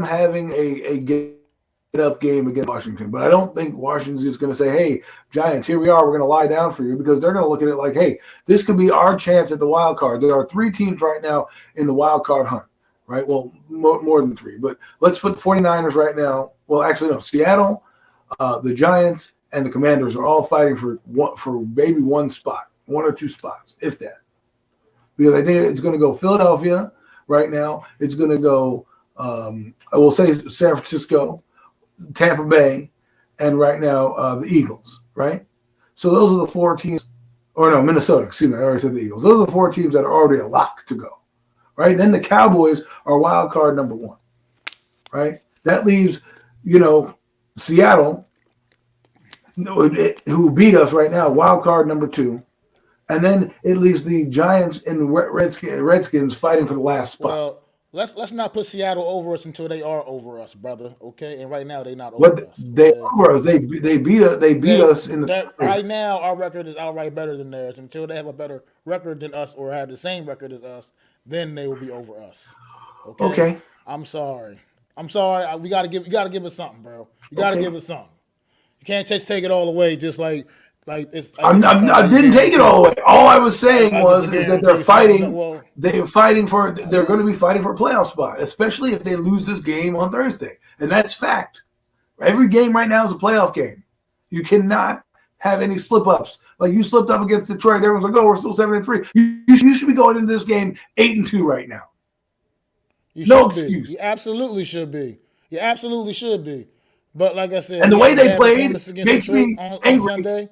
having a get-up game against Washington. But I don't think Washington's just going to say, hey, Giants, here we are. We're going to lie down for you, because they're going to look at it like, hey, this could be our chance at the wild card. There are 3 teams right now in the wild card hunt, right? Well, more than 3. But let's put the 49ers right now. Well, actually, no. Seattle, the Giants, and the Commanders are all fighting for maybe one spot, 1 or 2 spots, if that. Because I think it's going to go Philadelphia right now. It's going to go, I will say San Francisco, Tampa Bay, and right now the Eagles, right? So those are the 4 teams, or no, Minnesota, excuse me, I already said the Eagles. Those are the 4 teams that are already a lock to go, right? Then the Cowboys are wild card number 1, right? That leaves, Seattle, who beat us right now, wild card number 2. And then it leaves the Giants and Redskins fighting for the last spot. Well, let's not put Seattle over us until they are over us, brother. Okay, and right now they're not over us. They are over us. They beat us in the right now. Our record is outright better than theirs. Until they have a better record than us or have the same record as us, then they will be over us. Okay. I'm sorry. We gotta give us something, bro. You gotta give us something. You can't just take it all away. Just like it's. I didn't take it all away. All I was saying is that they're fighting. They're fighting for. They're going to be fighting for a playoff spot, especially if they lose this game on Thursday, and that's fact. Every game right now is a playoff game. You cannot have any slip ups. Like, you slipped up against Detroit, everyone's like, "Oh, we're still 7-3." You should be going into this game 8-2 right now. No excuse. You absolutely should be. You absolutely should be. But like I said, and the way they played makes me angry. Sunday.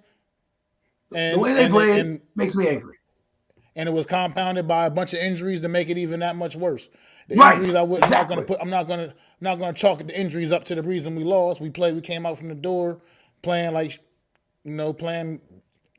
The way they played makes me angry. And it was compounded by a bunch of injuries to make it even that much worse. The injuries I'm not gonna chalk the injuries up to the reason we lost. We came out from the door playing playing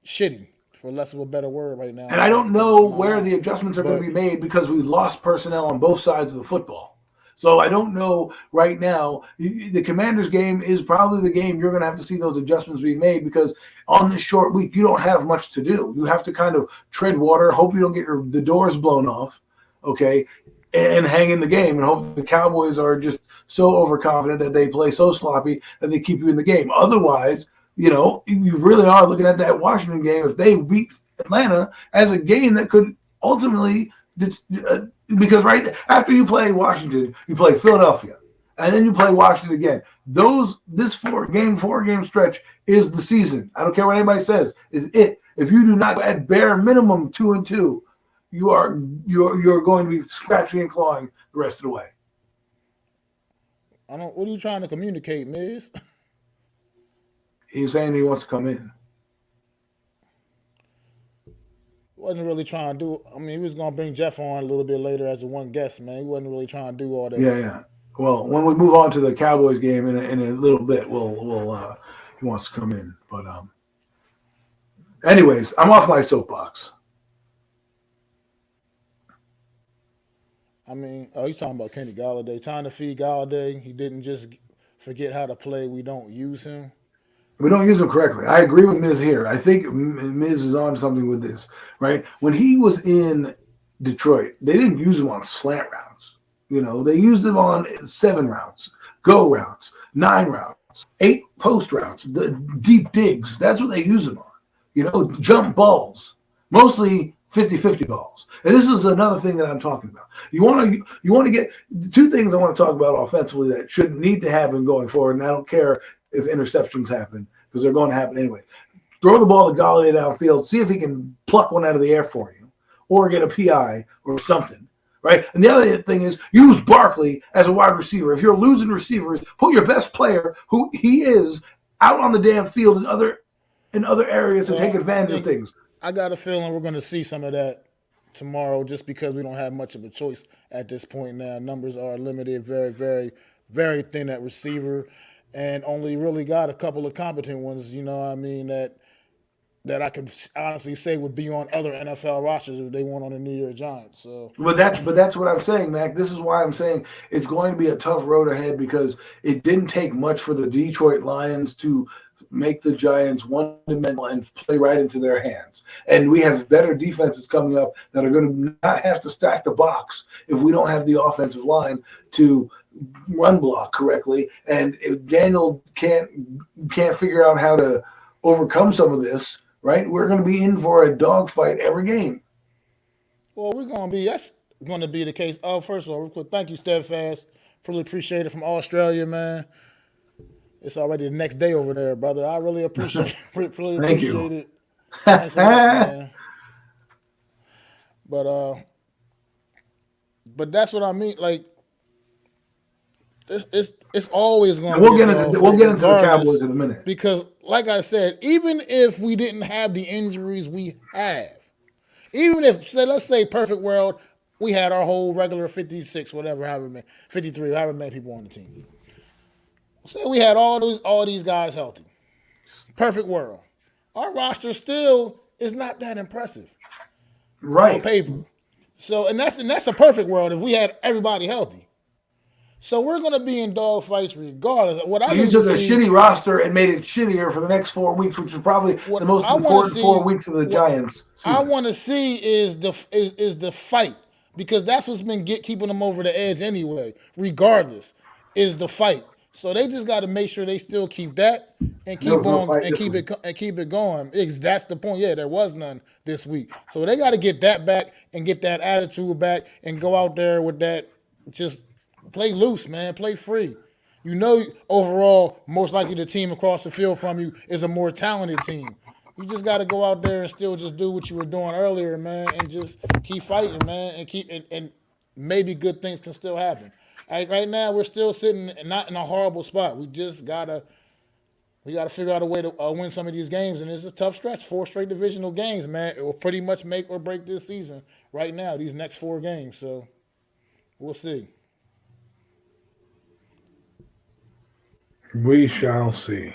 shitty, for less of a better word right now. And I don't know where the adjustments are going to be made, because we lost personnel on both sides of the football. So I don't know right now. The Commanders game is probably the game you're going to have to see those adjustments being made, because on this short week, you don't have much to do. You have to kind of tread water, hope you don't get the doors blown off, okay? and hang in the game and hope the Cowboys are just so overconfident that they play so sloppy that they keep you in the game. Otherwise, you really are looking at that Washington game if they beat Atlanta as a game that could ultimately because right after you play Washington, you play Philadelphia, and then you play Washington again. This four-game stretch is the season. I don't care what anybody says. Is it? If you do not at bare minimum 2-2, you're going to be scratching and clawing the rest of the way. What are you trying to communicate, Miz? He's saying he wants to come in. Wasn't really trying to do. I mean, he was gonna bring Jeff on a little bit later as a one guest, man. He wasn't really trying to do all that. Yeah. Well, when we move on to the Cowboys game in a little bit, he wants to come in. But anyways, I'm off my soapbox. I mean, he's talking about Kenny Galladay. Trying to feed Galladay. He didn't just forget how to play. We don't use him. We don't use him correctly. I agree with Miz here. I think Miz is on something with this, right? When he was in Detroit, they didn't use him on slant routes. They used him on 7 routes, go routes, 9 routes, 8 post routes, the deep digs. That's what they use him on. Jump balls, mostly 50-50 balls. And this is another thing that I'm talking about. You want to get 2 things I want to talk about offensively that shouldn't need to happen going forward, and I don't care if interceptions happen, because they're going to happen anyway. Throw the ball to Galladay downfield, see if he can pluck one out of the air for you, or get a PI or something, right? And the other thing is use Barkley as a wide receiver. If you're losing receivers, put your best player, who he is, out on the damn field in other areas and take advantage of things. I got a feeling we're going to see some of that tomorrow, just because we don't have much of a choice at this point now. Numbers are limited, very, very, very thin at receiver. And only really got a couple of competent ones, that I could honestly say would be on other NFL rosters if they weren't on the New York Giants. So, but that's what I'm saying, Mac. This is why I'm saying it's going to be a tough road ahead, because it didn't take much for the Detroit Lions to make the Giants one-dimensional and play right into their hands. And we have better defenses coming up that are going to not have to stack the box if we don't have the offensive line to run block correctly. And if Daniel can't figure out how to overcome some of this, right, we're going to be in for a dogfight every game. Well, that's going to be the case. Oh, first of all, real quick, thank you, Steadfast. Really appreciate it from Australia, man. It's already the next day over there, brother. I really appreciate it. Really Thank appreciate you. it. Thanks a lot, man. But that's what I mean. Like, it's always going to be. We'll get into the Cowboys in a minute. Because, like I said, even if we didn't have the injuries we have, even if, let's say, perfect world, we had our whole regular 56, whatever, 53, however many people on the team. Say we had all these guys healthy. Perfect world. Our roster still is not that impressive. Right. On paper. So and that's a perfect world if we had everybody healthy. So we're gonna be in dog fights regardless. You took a shitty roster and made it shittier for the next 4 weeks, which is probably the most important 4 weeks of the Giants season. I want to see is the fight, because that's what's been keeping them over the edge anyway. Regardless, is the fight. So they just got to make sure they still keep that and keep keep it going. That's the point. Yeah, there was none this week, so they got to get that back and get that attitude back and go out there with that. Just play loose, man. Play free. Overall, most likely the team across the field from you is a more talented team. You just got to go out there and still just do what you were doing earlier, man, and just keep fighting, man, and maybe good things can still happen. Right now, we're still sitting not in a horrible spot. We just gotta figure out a way to win some of these games, and it's a tough stretch. 4 straight divisional games, man. It will pretty much make or break this season right now. These next 4 games, so we'll see. We shall see.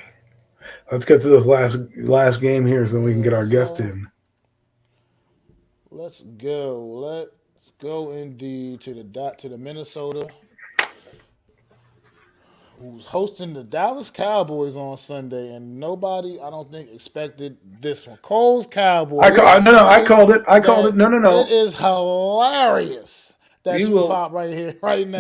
Let's get to this last game here, so then we can get our guest in. Let's go indeed to the Minnesota, who's hosting the Dallas Cowboys on Sunday, and nobody, I don't think, expected this one. Cole's Cowboys. I called it. No. It is hilarious that you shoe will pop right here, right now,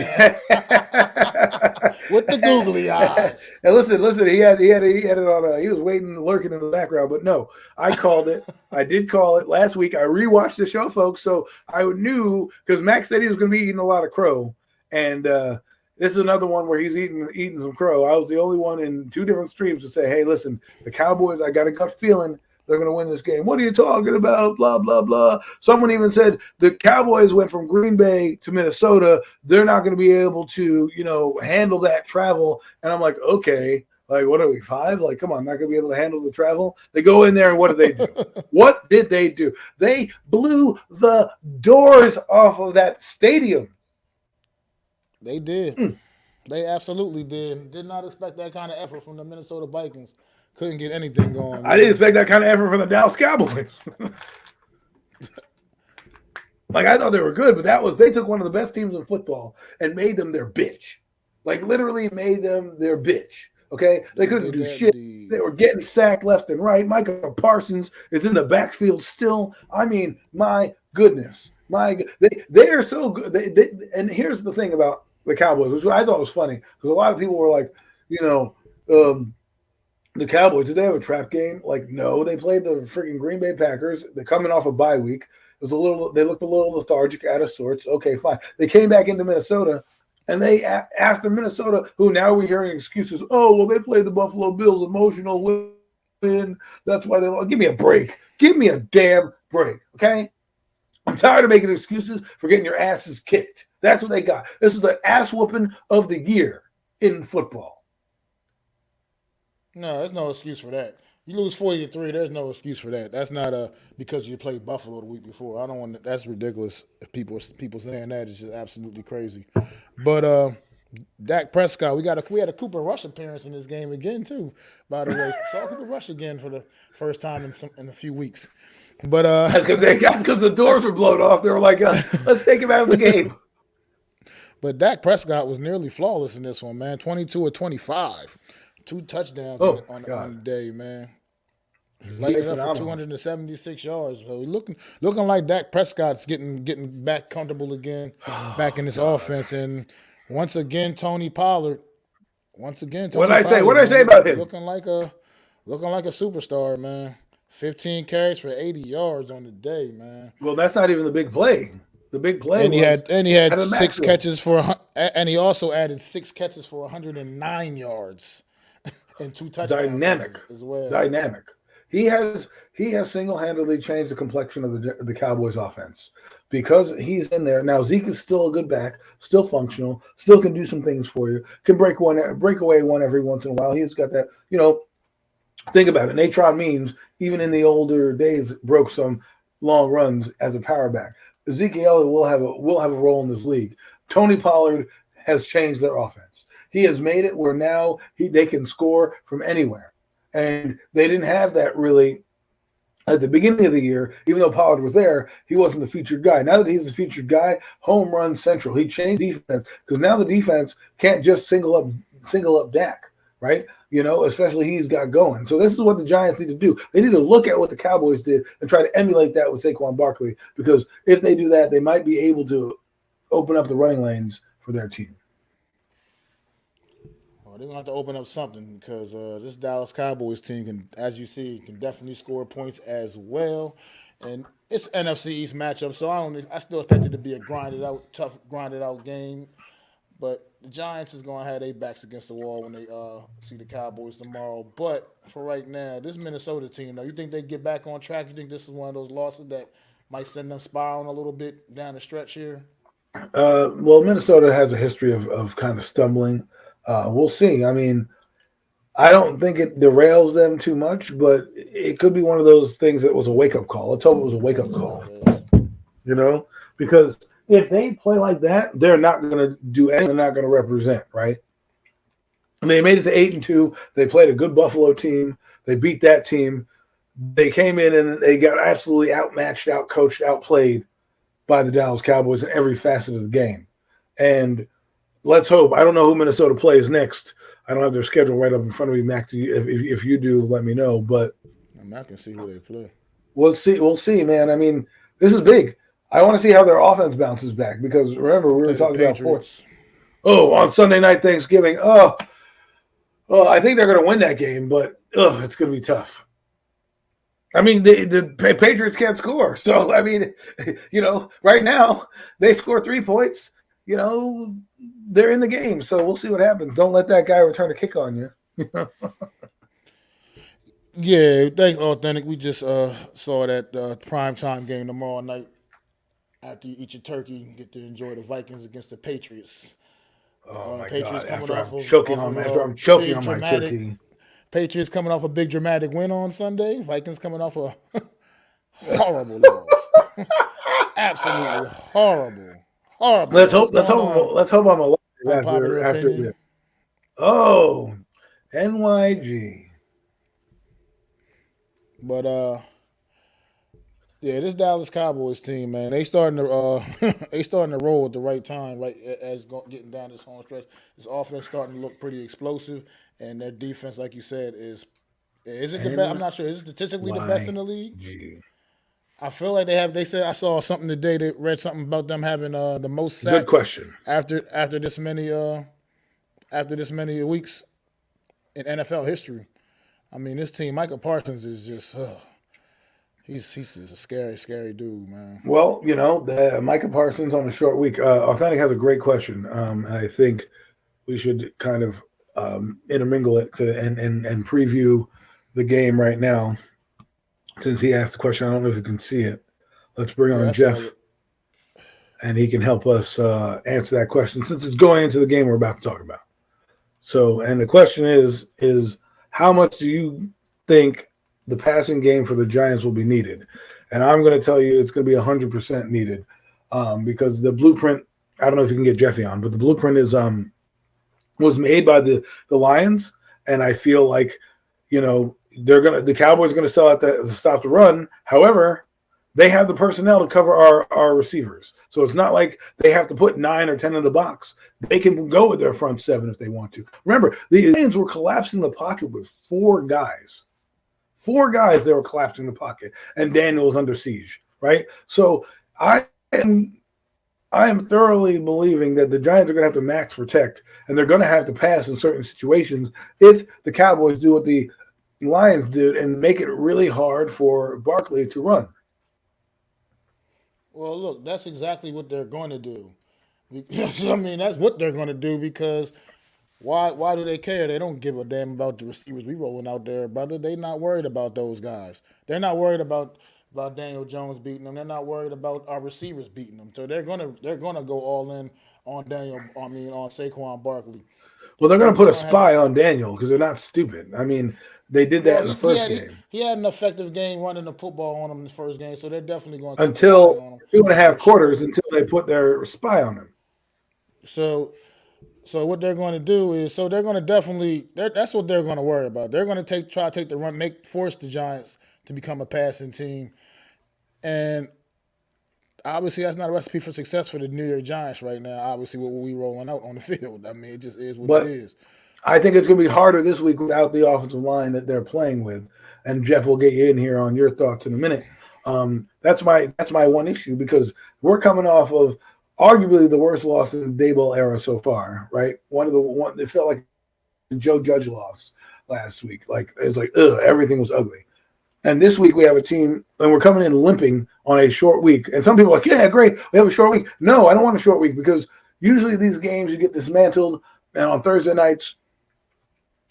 with the googly eyes. And listen. He had it on. He was waiting, lurking in the background. But no, I called it. I did call it last week. I rewatched the show, folks, so I knew because Max said he was going to be eating a lot of crow, and this is another one where he's eating some crow. I was the only one in 2 different streams to say, "Hey, listen, the Cowboys. I got a gut feeling they're going to win this game." What are you talking about? Blah, blah, blah. Someone even said the Cowboys went from Green Bay to Minnesota. They're not going to be able to, handle that travel. And I'm like, okay, like, what are we, 5? Like, come on, not going to be able to handle the travel? They go in there and what did they do? What did they do? They blew the doors off of that stadium. They did. They absolutely did. Did not expect that kind of effort from the Minnesota Vikings. Couldn't get anything going. I didn't expect that kind of effort from the Dallas Cowboys. Like, I thought they were good, but they took one of the best teams in football and made them their bitch. Like, literally made them their bitch. Okay? They couldn't do shit. They were getting sacked left and right. Micah Parsons is in the backfield still. I mean, my goodness. They are so good. And here's the thing about the Cowboys, which I thought was funny, because a lot of people were like, the Cowboys, did they have a trap game? Like, no, they played the freaking Green Bay Packers. They're coming off a bye week. They looked a little lethargic, out of sorts. Okay, fine. They came back into Minnesota, and after Minnesota, who now we're hearing excuses. Oh, well, they played the Buffalo Bills, emotional win. That's why they lost. Give me a break. Give me a damn break, okay? I'm tired of making excuses for getting your asses kicked. That's what they got. This is the ass whooping of the year in football. No, there's no excuse for that. You lose 40-3. There's no excuse for that. That's not because you played Buffalo the week before. I don't want. That's ridiculous. If people saying that is just absolutely crazy. But Dak Prescott, we had a Cooper Rush appearance in this game again too. By the way, saw Cooper Rush again for the first time in a few weeks. But that's because the doors were blown off. They were like, let's take him out of the game. But Dak Prescott was nearly flawless in this one, man. 22 of 25. 2 touchdowns on the day, man. Lighting up for 276 yards. So looking like Dak Prescott's getting back comfortable again, back in his offense. And once again, Tony Pollard. What did I say about him? Looking like a superstar, man. 15 carries for 80 yards on the day, man. Well, that's not even the big play. The big play. And he had 6 catches and he also added 6 catches for 109 yards. And 2 touchdowns. Dynamic as well. Dynamic. He has single-handedly changed the complexion of the Cowboys offense because he's in there. Now Zeke is still a good back, still functional, still can do some things for you, can break away one every once in a while. He's got that, think about it. Natron Means, even in the older days, broke some long runs as a power back. Ezekiel will have a role in this league. Tony Pollard has changed their offense. He has made it where now they can score from anywhere. And they didn't have that really at the beginning of the year. Even though Pollard was there, he wasn't the featured guy. Now that he's the featured guy, home run central. He changed defense because now the defense can't just single up Dak, right? Especially he's got going. So this is what the Giants need to do. They need to look at what the Cowboys did and try to emulate that with Saquon Barkley, because if they do that, they might be able to open up the running lanes for their team. They're going to have to open up something because this Dallas Cowboys team can definitely score points as well. And it's NFC East matchup, so I still expect it to be a tough grinded out game. But the Giants is going to have their backs against the wall when they see the Cowboys tomorrow. But for right now, this Minnesota team, though, you think they get back on track? You think this is one of those losses that might send them spiraling a little bit down the stretch here? Well, Minnesota has a history of kind of stumbling. We'll see. I mean, I don't think it derails them too much, but it could be one of those things that was a wake-up call. Let's hope it was a wake-up call, because if they play like that, they're not going to do anything. They're not going to represent, right? And they made it to 8-2. They played a good Buffalo team. They beat that team. They came in and they got absolutely outmatched, outcoached, outplayed by the Dallas Cowboys in every facet of the game. And let's hope. I don't know who Minnesota plays next. I don't have their schedule right up in front of me, Mac. If you do, let me know. But I can see who they play. We'll see. We'll see, man. I mean, this is big. I want to see how their offense bounces back because remember we were Play the talking about Patriots. on Sunday night Thanksgiving. I think they're going to win that game, but it's going to be tough. I mean, the Patriots can't score, so I mean, right now they score 3 points. They're in the game, so we'll see what happens. Don't let that guy return a kick on you. Yeah, thanks, Authentic. We just saw that prime time game tomorrow night. After you eat your turkey, you get to enjoy the Vikings against the Patriots. Oh my Patriots god! coming After off I'm of choking on big my dramatic. turkey. Patriots coming off a big dramatic win on Sunday. Vikings coming off a horrible loss. Absolutely horrible Let's loss. hope. Let's Going hope. on Let's hope I'm alive unpopular after opinion, this. Oh, NYG. but yeah, this Dallas Cowboys team, man, they starting to they starting to roll at the right time, right as getting down this home stretch. This offense starting to look pretty explosive, and their defense, like you said, is it the best? I'm not sure. Is it statistically the best in the league? NYG. I feel like they have. They said I saw something today that read something about them having the most Good sacks question. after this many weeks in NFL history. I mean, this team, Michael Parsons is just he's just a scary dude, man. Well, the Micah Parsons on a short week. Authentic has a great question. And I think we should kind of intermingle it and preview the game right now. Since he asked the question, I don't know if you can see it. Let's bring Yeah, on I saw Jeff, it. and he can help us answer that question since it's going into the game we're about to talk about. So, and the question is how much do you think the passing game for the Giants will be needed? And I'm going to tell you it's going to be 100% needed because the blueprint. I don't know if you can get Jeffy on, but the blueprint is was made by the Lions, and I feel like the Cowboys are gonna sell out to stop the run. However, they have the personnel to cover our receivers, so it's not like they have to put 9 or 10 in the box. They can go with their front 7 if they want to. Remember, the Lions were collapsing the pocket with 4 guys. 4 guys they were collapsing the pocket, and Daniel was under siege. Right, so I am thoroughly believing that the Giants are going to have to max protect, and they're going to have to pass in certain situations if the Cowboys do what the Lions did and make it really hard for Barkley to run. Well, look, that's exactly what they're going to do. I mean, that's what they're going to do because why do they care? They don't give a damn about the receivers we rolling out there, brother. They're not worried about those guys. They're not worried about Daniel Jones beating them. They're not worried about our receivers beating them. So they're gonna go all in on on Saquon Barkley. Well, they're going They're to put just a gonna have. spy on Daniel because they're not stupid. I mean, they did that Well, in the he first had game he had an effective game running the football on him in the first game, so they're definitely going to keep an eye until on him two and a half for quarters sure. until they put their spy on him. So So what they're going to do is, so they're going to definitely, that's what they're going to worry about. They're going to try to take the run, force the Giants to become a passing team, and obviously that's not a recipe for success for the New York Giants right now. Obviously, what we rolling out on the field, I mean, it just is what it But is. I think it's going to be harder this week without the offensive line that they're playing with. And Jeff will get you in here on your thoughts in a minute. That's my one issue because we're coming off of arguably the worst loss in the Dayball era so far, right? One it felt like the Joe Judge loss last week. Like it was like, everything was ugly. And this week we have a team, and we're coming in limping on a short week. And some people are like, yeah, great, we have a short week. No, I don't want a short week because usually these games you get dismantled, and on Thursday nights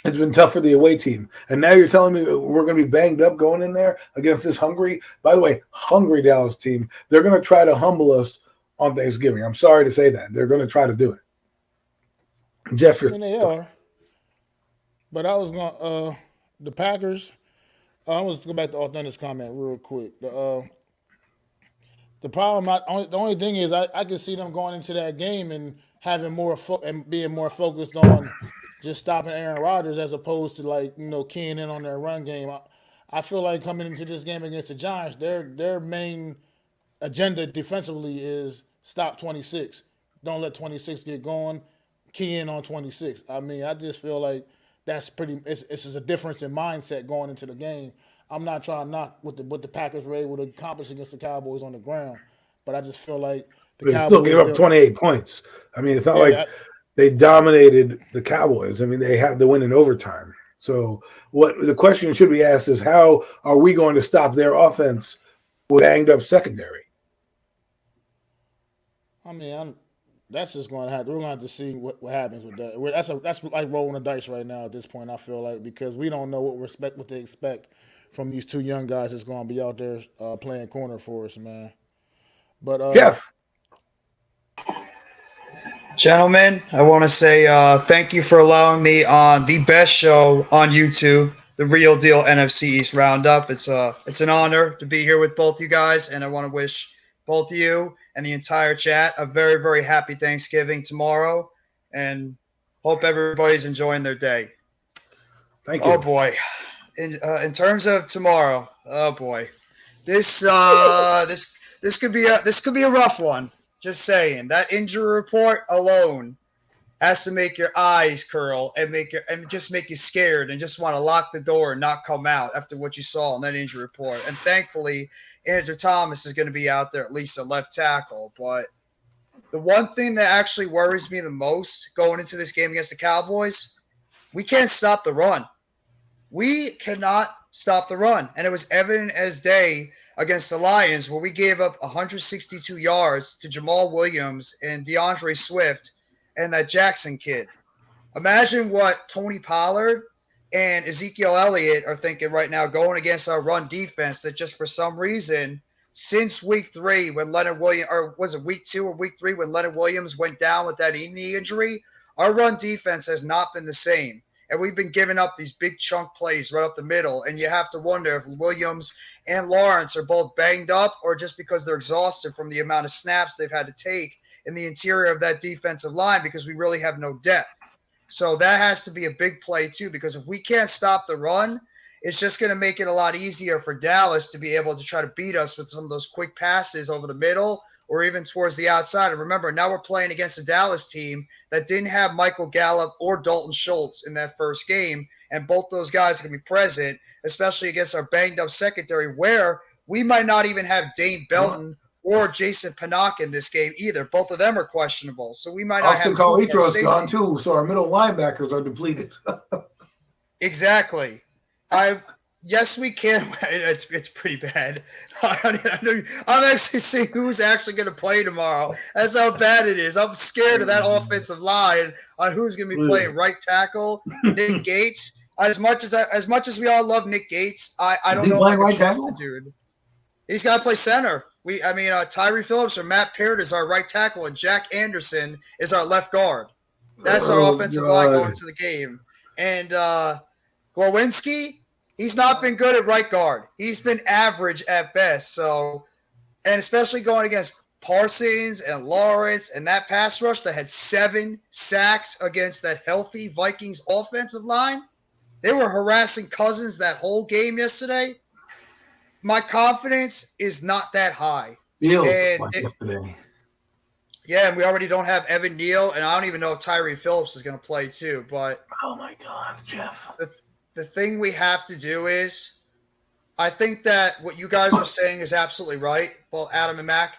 it's been tough for the away team. And now you're telling me we're going to be banged up going in there against this hungry, by the way, hungry Dallas team. They're going to try to humble us on Thanksgiving. I'm sorry to say that. They're going to try to do it. Jeff, I mean, they are, but I was going the Packers. I was go back to Authentic's comment real quick. The problem, the only thing is, I can see them going into that game and having and being more focused on just stopping Aaron Rodgers as opposed to keying in on their run game. I feel like coming into this game against the Giants, their main agenda defensively is stop 26. Don't let 26 get going. Key in on 26. I mean, I just feel like that's pretty. It's just a difference in mindset going into the game. I'm not trying to knock what the Packers were able to accomplish against the Cowboys on the ground. but I just feel like the They still gave Cowboys. up 28 points. I mean, it's not like Yeah, they dominated the Cowboys. I mean, they had the win in overtime. So what the question should be asked is, how are we going to stop their offense with banged up secondary? I mean, that's just going to happen. We're going to have to see what happens with that. That's like rolling the dice right now at this point. I feel like because we don't know what they expect from these two young guys that's going to be out there playing corner for us, man. But Jeff, Gentlemen, I want to say thank you for allowing me on the best show on YouTube, the Real Deal NFC East Roundup. It's an honor to be here with both you guys, and I want to wish both of you and the entire chat a very, very happy Thanksgiving tomorrow, and hope everybody's enjoying their day. thank you. Oh boy, in terms of tomorrow, oh boy, this could be a rough one. Just saying, that injury report alone has to make your eyes curl and just make you scared and just want to lock the door and not come out after what you saw on that injury report. And thankfully, Andrew Thomas is going to be out there, at least at left tackle. But the one thing that actually worries me the most going into this game against the Cowboys, we can't stop the run. We cannot stop the run. And it was evident as day against the Lions, where we gave up 162 yards to Jamal Williams and DeAndre Swift and that Jackson kid. Imagine what Tony Pollard and Ezekiel Elliott are thinking right now going against our run defense that just for some reason, since week 3 when Leonard Williams, or was it week 2 or week 3 when Leonard Williams went down with that knee injury, our run defense has not been the same. And we've been giving up these big chunk plays right up the middle. And you have to wonder if Williams and Lawrence are both banged up or just because they're exhausted from the amount of snaps they've had to take in the interior of that defensive line because we really have no depth. So that has to be a big play too, because if we can't stop the run, it's just going to make it a lot easier for Dallas to be able to try to beat us with some of those quick passes over the middle or even towards the outside. And remember, now we're playing against a Dallas team that didn't have Michael Gallup or Dalton Schultz in that first game, and both those guys are going to be present, especially against our banged-up secondary, where we might not even have Dane Belton or Jason Pinnock in this game either. Both of them are questionable, so we might not Austin have two of our Colitro's gone safeties. too, so our middle linebackers are depleted. Exactly. Yes, we can. It's pretty bad. I'm actually seeing who's actually going to play tomorrow. That's how bad it is. I'm scared of that offensive line on who's going to be playing right tackle. Nick Gates. As much as we all love Nick Gates, I don't know if I can trust the dude. He's got to play center. Tyree Phillips or Matt Peart is our right tackle, and Jack Anderson is our left guard. That's our offensive line going to the game. And Glowinski, he's not been good at right guard. He's been average at best. So, and especially going against Parsons and Lawrence and that pass rush that had 7 sacks against that healthy Vikings offensive line. They were harassing Cousins that whole game yesterday. My confidence is not that high. Feels like yesterday. Yeah, and we already don't have Evan Neal, and I don't even know if Tyree Phillips is going to play too. But oh my God, Jeff. The thing we have to do is, I think that what you guys are saying is absolutely right. Well, Adam and Mac,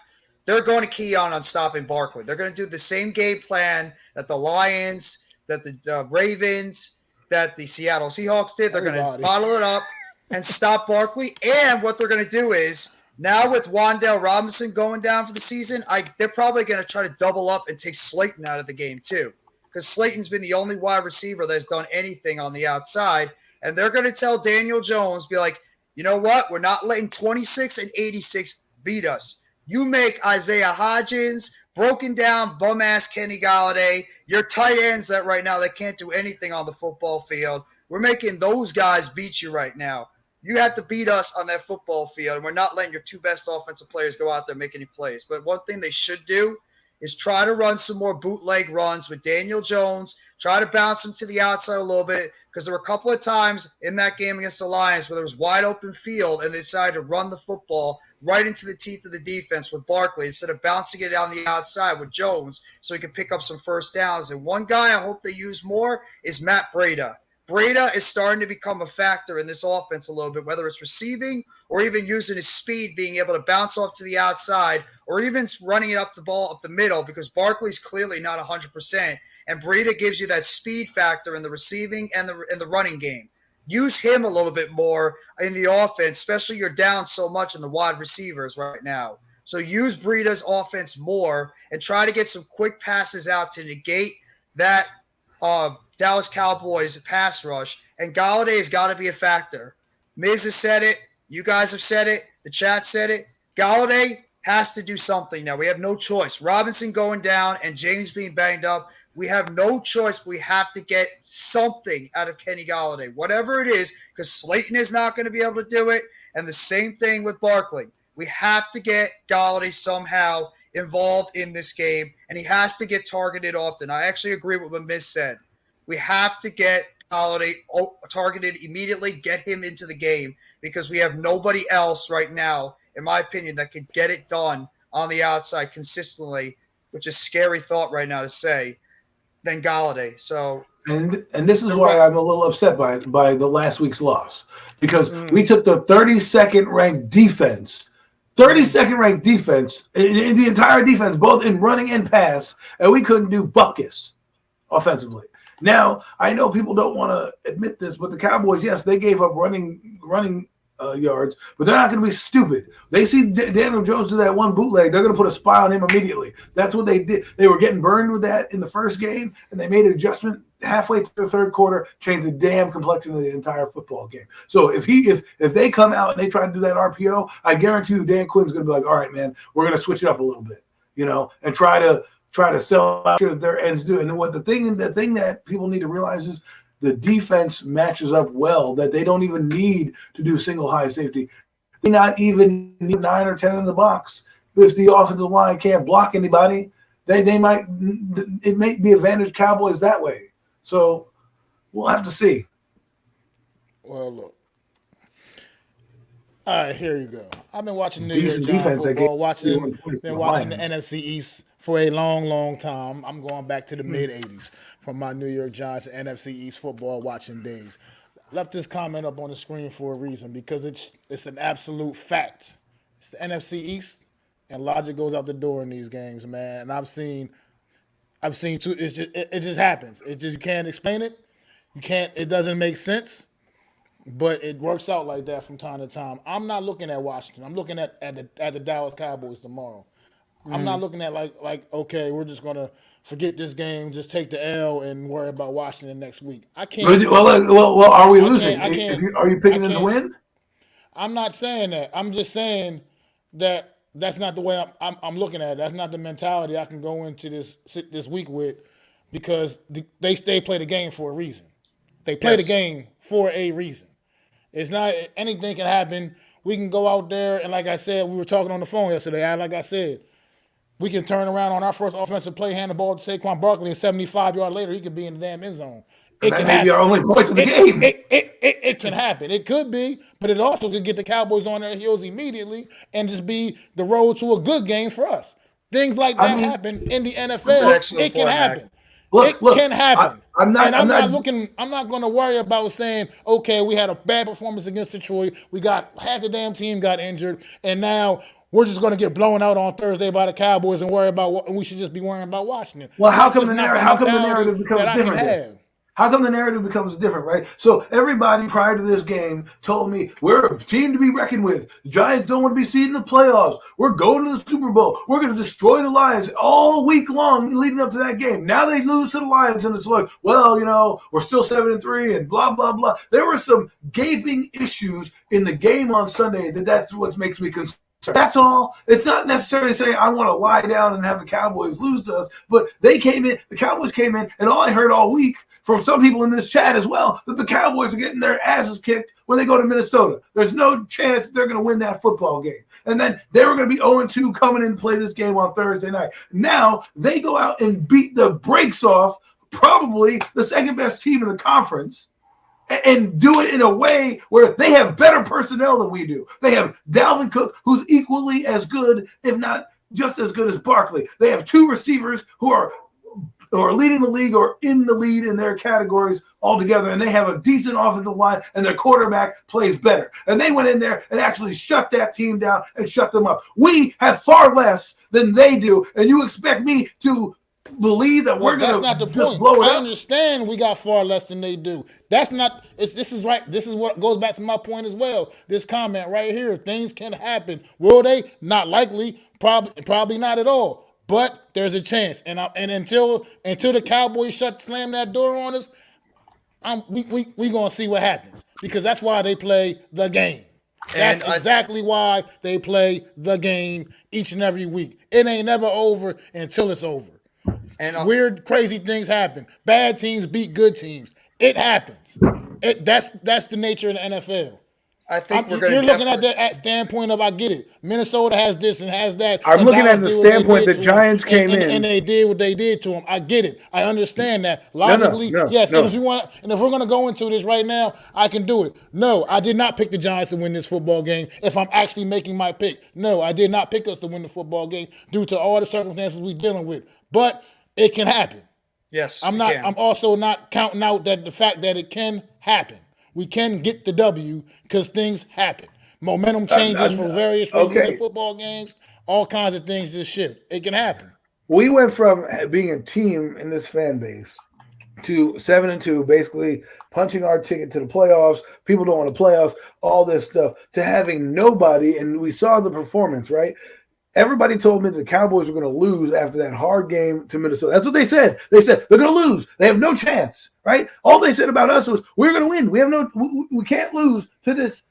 they're going to key on stopping Barkley. They're going to do the same game plan that the Lions, that the Ravens, that the Seattle Seahawks did. They're going to bottle it up and stop Barkley. And what they're going to do is, now with Wan'Dale Robinson going down for the season, they're probably going to try to double up and take Slayton out of the game too. Because Slayton's been the only wide receiver that's done anything on the outside. And they're going to tell Daniel Jones, be like, you know what? We're not letting 26 and 86 beat us. You make Isaiah Hodgins, broken down bum-ass Kenny Galladay, your tight ends that right now they can't do anything on the football field. We're making those guys beat you right now. You have to beat us on that football field, and we're not letting your 2 best offensive players go out there and make any plays. But one thing they should do is try to run some more bootleg runs with Daniel Jones, try to bounce him to the outside a little bit, because there were a couple of times in that game against the Lions where there was wide open field and they decided to run the football right into the teeth of the defense with Barkley instead of bouncing it on the outside with Jones so he could pick up some first downs. And one guy I hope they use more is Matt Breida. Breida is starting to become a factor in this offense a little bit, whether it's receiving or even using his speed, being able to bounce off to the outside or even running it up the ball up the middle, because Barkley's clearly not 100%. And Breida gives you that speed factor in the receiving and the running game. Use him a little bit more in the offense, especially you're down so much in the wide receivers right now. So use Breida's offense more and try to get some quick passes out to negate that Dallas Cowboys pass rush, and Golladay has got to be a factor. Miz has said it. You guys have said it. The chat said it. Golladay has to do something now. We have no choice. Robinson going down and James being banged up. We have no choice. We have to get something out of Kenny Golladay, whatever it is, because Slayton is not going to be able to do it, and the same thing with Barkley. We have to get Golladay somehow involved in this game, and he has to get targeted often. I actually agree with what Miz said. We have to get Golladay targeted immediately, get him into the game, because we have nobody else right now, in my opinion, that can get it done on the outside consistently, which is a scary thought right now to say, than Golladay. So, and this is why I'm a little upset by the last week's loss, because we took the 32nd ranked defense, in the entire defense, both in running and pass, and we couldn't do buckets offensively. Now, I know people don't want to admit this, but the Cowboys, yes, they gave up running yards, but they're not going to be stupid. They see Daniel Jones do that one bootleg, they're going to put a spy on him immediately. That's what they did. They were getting burned with that in the first game, and they made an adjustment halfway through the third quarter, changed the damn complexion of the entire football game. So if they come out and they try to do that RPO, I guarantee you Dan Quinn's going to be like, all right, man, we're going to switch it up a little bit, and try to sell out sure that their ends do. And the thing that people need to realize is the defense matches up well, that they don't even need to do single high safety. They not even need 9 or 10 in the box. If the offensive line can't block anybody, it may be advantage Cowboys that way. So we'll have to see. Well, look. All right, here you go. I've been watching New York Giants football, been watching the NFC East for a long, long time. I'm going back to the mid-'80s from my New York Giants and NFC East football watching days. Left this comment up on the screen for a reason, because it's an absolute fact. It's the NFC East, and logic goes out the door in these games, man. And I've seen too. It just happens. You can't explain it. It doesn't make sense. But it works out like that from time to time. I'm not looking at Washington. I'm looking at the Dallas Cowboys tomorrow. I'm not looking at like okay, we're just gonna forget this game, just take the L and worry about Washington next week. I can't. Well, are we losing? Are you picking them to win? I'm not saying that. I'm just saying that that's not the way I'm looking at it. That's not the mentality I can go into this week with, because they play the game for a reason. They play the game for a reason. It's not anything can happen. We can go out there and, like I said, we were talking on the phone yesterday. Like I said, we can turn around on our first offensive play, hand the ball to Saquon Barkley, and 75 yards later he could be in the damn end zone. It can happen. Our only points of the game. It can happen. It could be, but it also could get the Cowboys on their heels immediately and just be the road to a good game for us. Things like that happen in the NFL. It can happen. It can happen. I'm not going to worry about saying, okay, we had a bad performance against Detroit. We got half the damn team got injured, and now we're just going to get blown out on Thursday by the Cowboys and worry about and we should just be worrying about Washington. Well, how come the narrative becomes different? How come the narrative becomes different, right? So everybody prior to this game told me we're a team to be reckoned with. The Giants don't want to be seen in the playoffs. We're going to the Super Bowl. We're going to destroy the Lions all week long leading up to that game. Now they lose to the Lions, and it's like, well, we're still 7-3 and blah, blah, blah. There were some gaping issues in the game on Sunday that's what makes me concerned. That's all. It's not necessarily saying I want to lie down and have the Cowboys lose to us, but the Cowboys came in, and all I heard all week from some people in this chat as well, that the Cowboys are getting their asses kicked when they go to Minnesota. There's no chance they're going to win that football game. And then they were going to be 0-2 coming in and play this game on Thursday night. Now they go out and beat the brakes off probably the second best team in the conference and do it in a way where they have better personnel than we do. They have Dalvin Cook, who's equally as good, if not just as good as Barkley. They have two receivers who are or leading the league or in the lead in their categories altogether, and they have a decent offensive line, and their quarterback plays better. And they went in there and actually shut that team down and shut them up. We have far less than they do, and you expect me to believe that we're going to just blow it up? I understand we got far less than they do. That's not. This is right. This is what goes back to my point as well. This comment right here. Things can happen. Will they? Not likely. Probably not at all. But there's a chance. And until the Cowboys slam that door on us, we gonna see what happens, because that's why they play the game. That's exactly why they play the game each and every week. It ain't never over until it's over. And weird, crazy things happen. Bad teams beat good teams. It happens. That's the nature of the NFL. I think we're going to. You're looking at that standpoint of, I get it. Minnesota has this and has that. I'm looking at the standpoint the Giants came in and they did what they did to them. I get it. I understand that logically. Yes. No. And if we're going to go into this right now, I can do it. No, I did not pick the Giants to win this football game. If I'm actually making my pick, no, I did not pick us to win the football game due to all the circumstances we're dealing with. But it can happen. Yes, I'm also not counting out that the fact that it can happen. We can get the W because things happen. Momentum changes for various reasons in football games. All kinds of things just shift. It can happen. We went from being a team in this fan base to 7-2, basically punching our ticket to the playoffs. People don't want to playoffs, all this stuff, to having nobody. And we saw the performance, right? Everybody told me the Cowboys were going to lose after that hard game to Minnesota. That's what they said. They said they're going to lose. They have no chance, right? All they said about us was we're going to win. We can't lose to this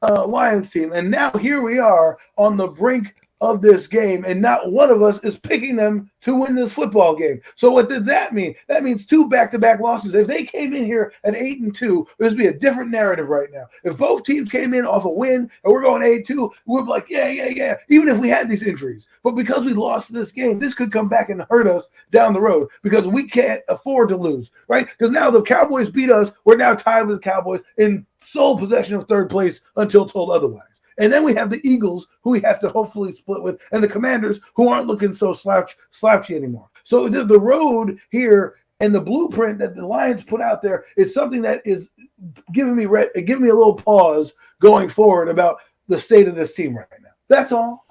Lions team. And now here we are on the brink of this game, and not one of us is picking them to win this football game. So what did that mean? That means 2 back-to-back losses. If they came in here at 8-2, this would be a different narrative right now. If both teams came in off a win and we're going 8-2, we're like, yeah, even if we had these injuries. But because we lost this game, this could come back and hurt us down the road, because we can't afford to lose, right? Because now the Cowboys beat us. We're now tied with the Cowboys in sole possession of third place until told otherwise. And then we have the Eagles, who we have to hopefully split with, and the Commanders, who aren't looking so slouchy anymore. So the road here and the blueprint that the Lions put out there is something that is giving me a little pause going forward about the state of this team right now. That's all.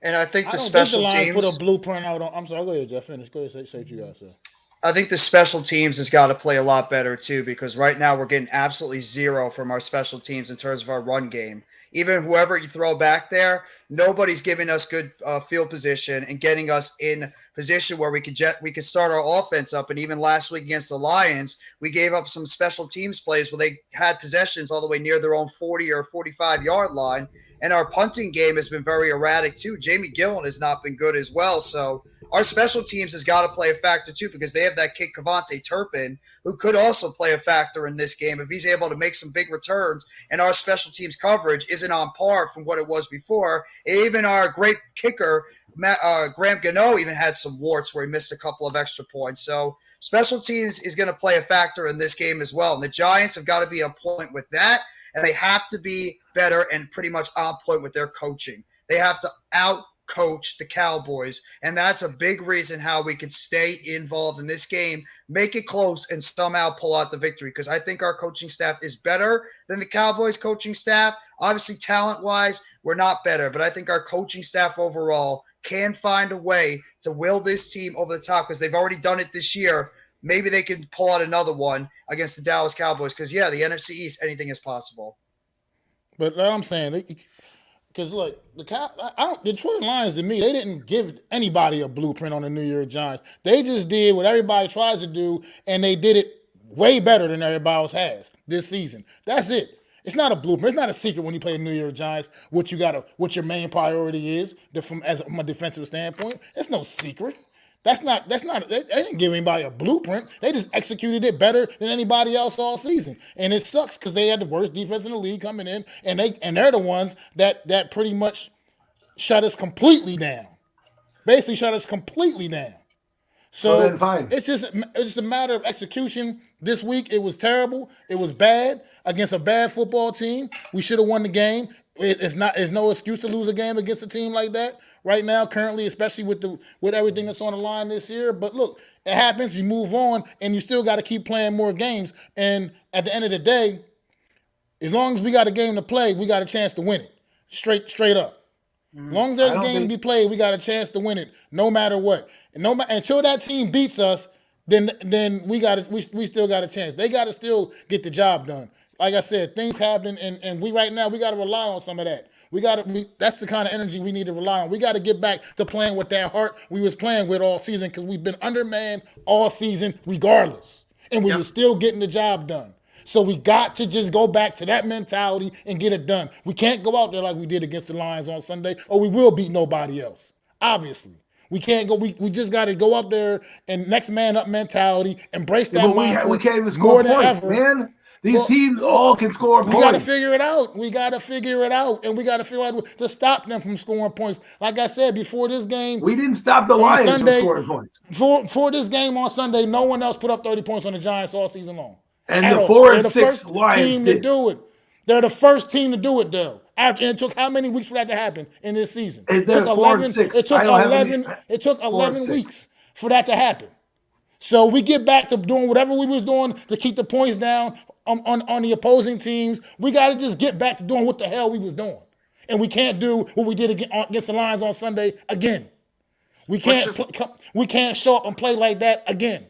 And I think the special teams put a blueprint out on. I'm sorry. Go ahead, Jeff. Finish. Go ahead. Say what you guys say. I think the special teams has got to play a lot better too, because right now we're getting absolutely zero from our special teams in terms of our run game. Even whoever you throw back there, nobody's giving us good field position and getting us in position where we could start our offense up. And even last week against the Lions, we gave up some special teams plays where they had possessions all the way near their own 40 or 45-yard line. And our punting game has been very erratic too. Jamie Gillen has not been good as well. So our special teams has got to play a factor too, because they have that kid Cavante Turpin, who could also play a factor in this game if he's able to make some big returns. And our special teams coverage isn't on par from what it was before. Even our great kicker, Graham Gano, even had some warts where he missed a couple of extra points. So special teams is going to play a factor in this game as well. And the Giants have got to be on point with that. And they have to be better and pretty much on point with their coaching. They have to out-coach the Cowboys, and that's a big reason how we could stay involved in this game, make it close, and somehow pull out the victory, because I think our coaching staff is better than the Cowboys coaching staff. Obviously, talent-wise, we're not better, but I think our coaching staff overall can find a way to will this team over the top, because they've already done it this year. Maybe they can pull out another one against the Dallas Cowboys, because, yeah, the NFC East, anything is possible. But like I'm saying, because look, the Detroit Lions, to me, they didn't give anybody a blueprint on the New York Giants. They just did what everybody tries to do, and they did it way better than everybody else has this season. That's it. It's not a blueprint. It's not a secret when you play the New York Giants what your main from a defensive standpoint. It's no secret. They didn't give anybody a blueprint. They just executed it better than anybody else all season. And it sucks because they had the worst defense in the league coming in, and they're the ones that pretty much shut us completely down. Basically shut us completely down. So then fine. It's just a matter of execution. This week it was terrible. It was bad against a bad football team. We should have won the game. It's no excuse to lose a game against a team like that. right now, currently, especially with everything that's on the line this year. But look, it happens. You move on, and you still got to keep playing more games. And at the end of the day, as long as we got a game to play, we got a chance to win it. Straight up. As long as there's a game to be played, we got a chance to win it, no matter what. And until that team beats us, then we still got a chance. They got to still get the job done. Like I said, things happen, and we right now we got to rely on some of that. That's the kind of energy we need to rely on. We got to get back to playing with that heart we was playing with all season, because we've been undermanned all season regardless, and we were still getting the job done. So we got to just go back to that mentality and get it done. We can't go out there like we did against the Lions on Sunday, or we will beat nobody else. Obviously. We can't go. We just got to go up there and next man up mentality, embrace that mindset. We can't even score points, man. These teams all can score points. We got to figure it out. And we got to figure out to stop them from scoring points. Like I said, before this game, we didn't stop the Lions from scoring points. For this game on Sunday, no one else put up 30 points on the Giants all season long. And the 4-6 Lions did. To do it. They're the first team to do it, though. And it took how many weeks for that to happen in this season? It took 11. It took 11 weeks for that to happen. So we get back to doing whatever we was doing to keep the points down on the opposing teams. We got to just get back to doing what the hell we was doing, and we can't do what we did against the Lions on Sunday again. We can't show up and play like that again.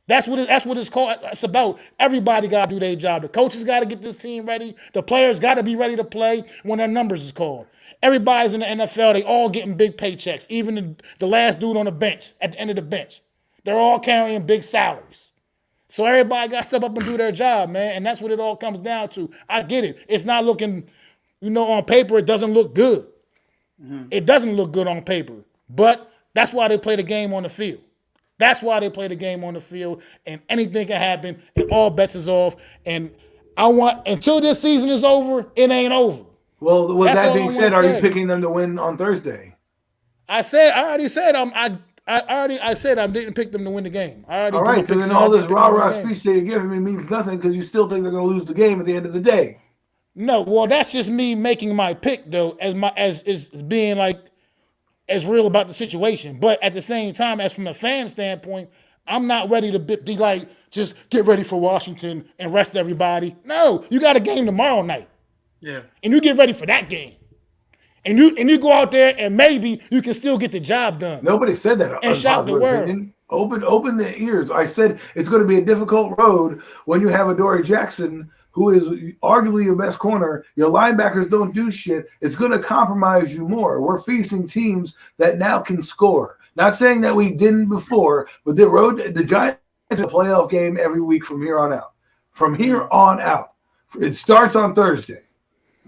That's what it's called. It's about. Everybody got to do their job. The coaches got to get this team ready. The players got to be ready to play when their numbers is called. Everybody's in the NFL. They all getting big paychecks. Even the last dude on the bench, at the end of the bench. They're all carrying big salaries. So everybody got to step up and do their job, man. And that's what it all comes down to. I get it. It's not looking, on paper, it doesn't look good. Mm-hmm. It doesn't look good on paper. But that's why they play the game on the field. That's why they play the game on the field, and anything can happen, and all bets is off. And until this season is over, it ain't over. Well, with that being said, are you picking them to win on Thursday? I already said I didn't pick them to win the game. All right, so then all this rah-rah speech that you're giving me means nothing, because you still think they're going to lose the game at the end of the day. No, well, that's just me making my pick, though, as being like, as real about the situation. But at the same time, as from a fan standpoint, I'm not ready to be like, just get ready for Washington and rest everybody. No, you got a game tomorrow night. Yeah. And you get ready for that game. And you go out there and maybe you can still get the job done. Nobody said that. And shock the world. Open the ears. I said it's going to be a difficult road when you have Adoree Jackson, who is arguably your best corner. Your linebackers don't do shit. It's going to compromise you more. We're facing teams that now can score. Not saying that we didn't before, but the Giants have a playoff game every week from here on out. From here on out. It starts on Thursday.